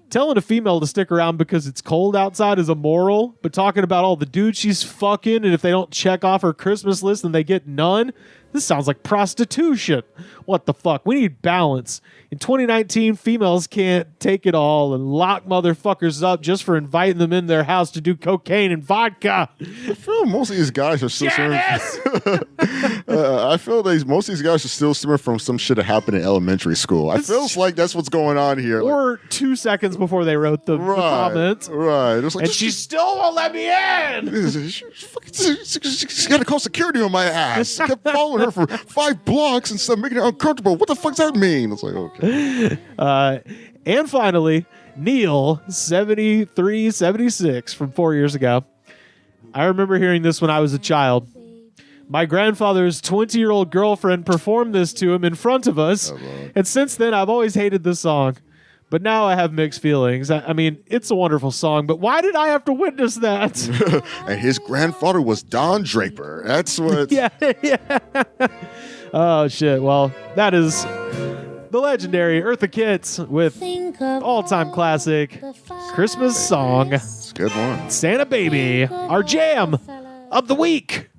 Telling a female to stick around because it's cold outside is immoral, but talking about all the dudes she's fucking and if they don't check off her Christmas list then they get none? This sounds like prostitution. What the fuck? We need balance. In 2019, females can't take it all and lock motherfuckers up just for inviting them in their house to do cocaine and vodka. I feel most of these guys are still I feel most of these guys are still stemming from some shit that happened in elementary school. I feel like that's what's going on here. Or 2 seconds before they wrote the comment. Right. It was like, And she still won't let me in. She got to call security on my ass. I kept following her for 5 blocks and stuff, making it uncomfortable. What the fuck does that mean? It's like, okay. And finally, Neil, 7376 from 4 years ago. I remember hearing this when I was a child. My grandfather's 20-year-old girlfriend performed this to him in front of us. And since then, I've always hated this song. But now I have mixed feelings. I mean, it's a wonderful song, but why did I have to witness that? And his grandfather was Don Draper. That's what. Yeah. Oh, shit. Well, that is the legendary Eartha Kitt with all-time classic Christmas song, It's a good one. Santa Baby, our jam of the week.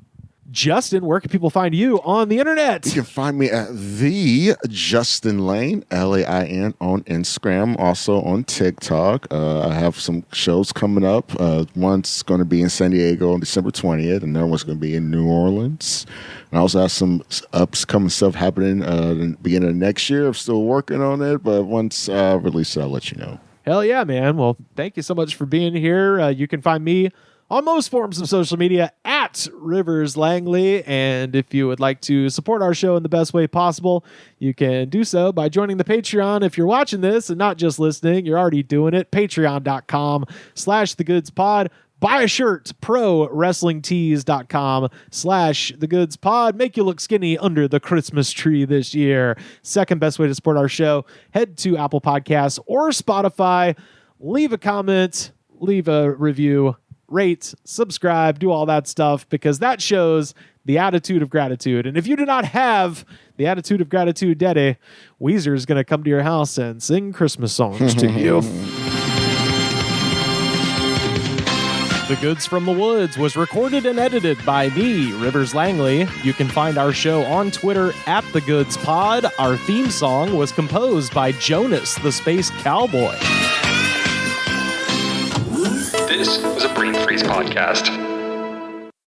Justin, where can people find you on the internet? You can find me at the Justin Lain, Lain, on Instagram, also on TikTok. I have some shows coming up. One's going to be in San Diego on December 20th, and another one's going to be in New Orleans. And I also have some upcoming stuff happening the beginning of next year. I'm still working on it, but once I release it, I'll let you know. Hell yeah, man. Well, thank you so much for being here. You can find me on most forms of social media at Rivers Langley. And if you would like to support our show in the best way possible, you can do so by joining the Patreon. If you're watching this and not just listening, you're already doing it. Patreon.com/thegoodspod. Buy a shirt, prowrestlingtees.com/thegoods pod. Make you look skinny under the Christmas tree this year. Second best way to support our show, head to Apple Podcasts or Spotify. Leave a comment, leave a review, rate, subscribe, do all that stuff, because that shows the attitude of gratitude. And if you do not have the attitude of gratitude, Daddy, Weezer is going to come to your house and sing Christmas songs to you. The Goods from the Woods was recorded and edited by me, Rivers Langley. You can find our show on Twitter at The Goods Pod. Our theme song was composed by Jonas, the Space Cowboy. This was a Brain Freeze podcast.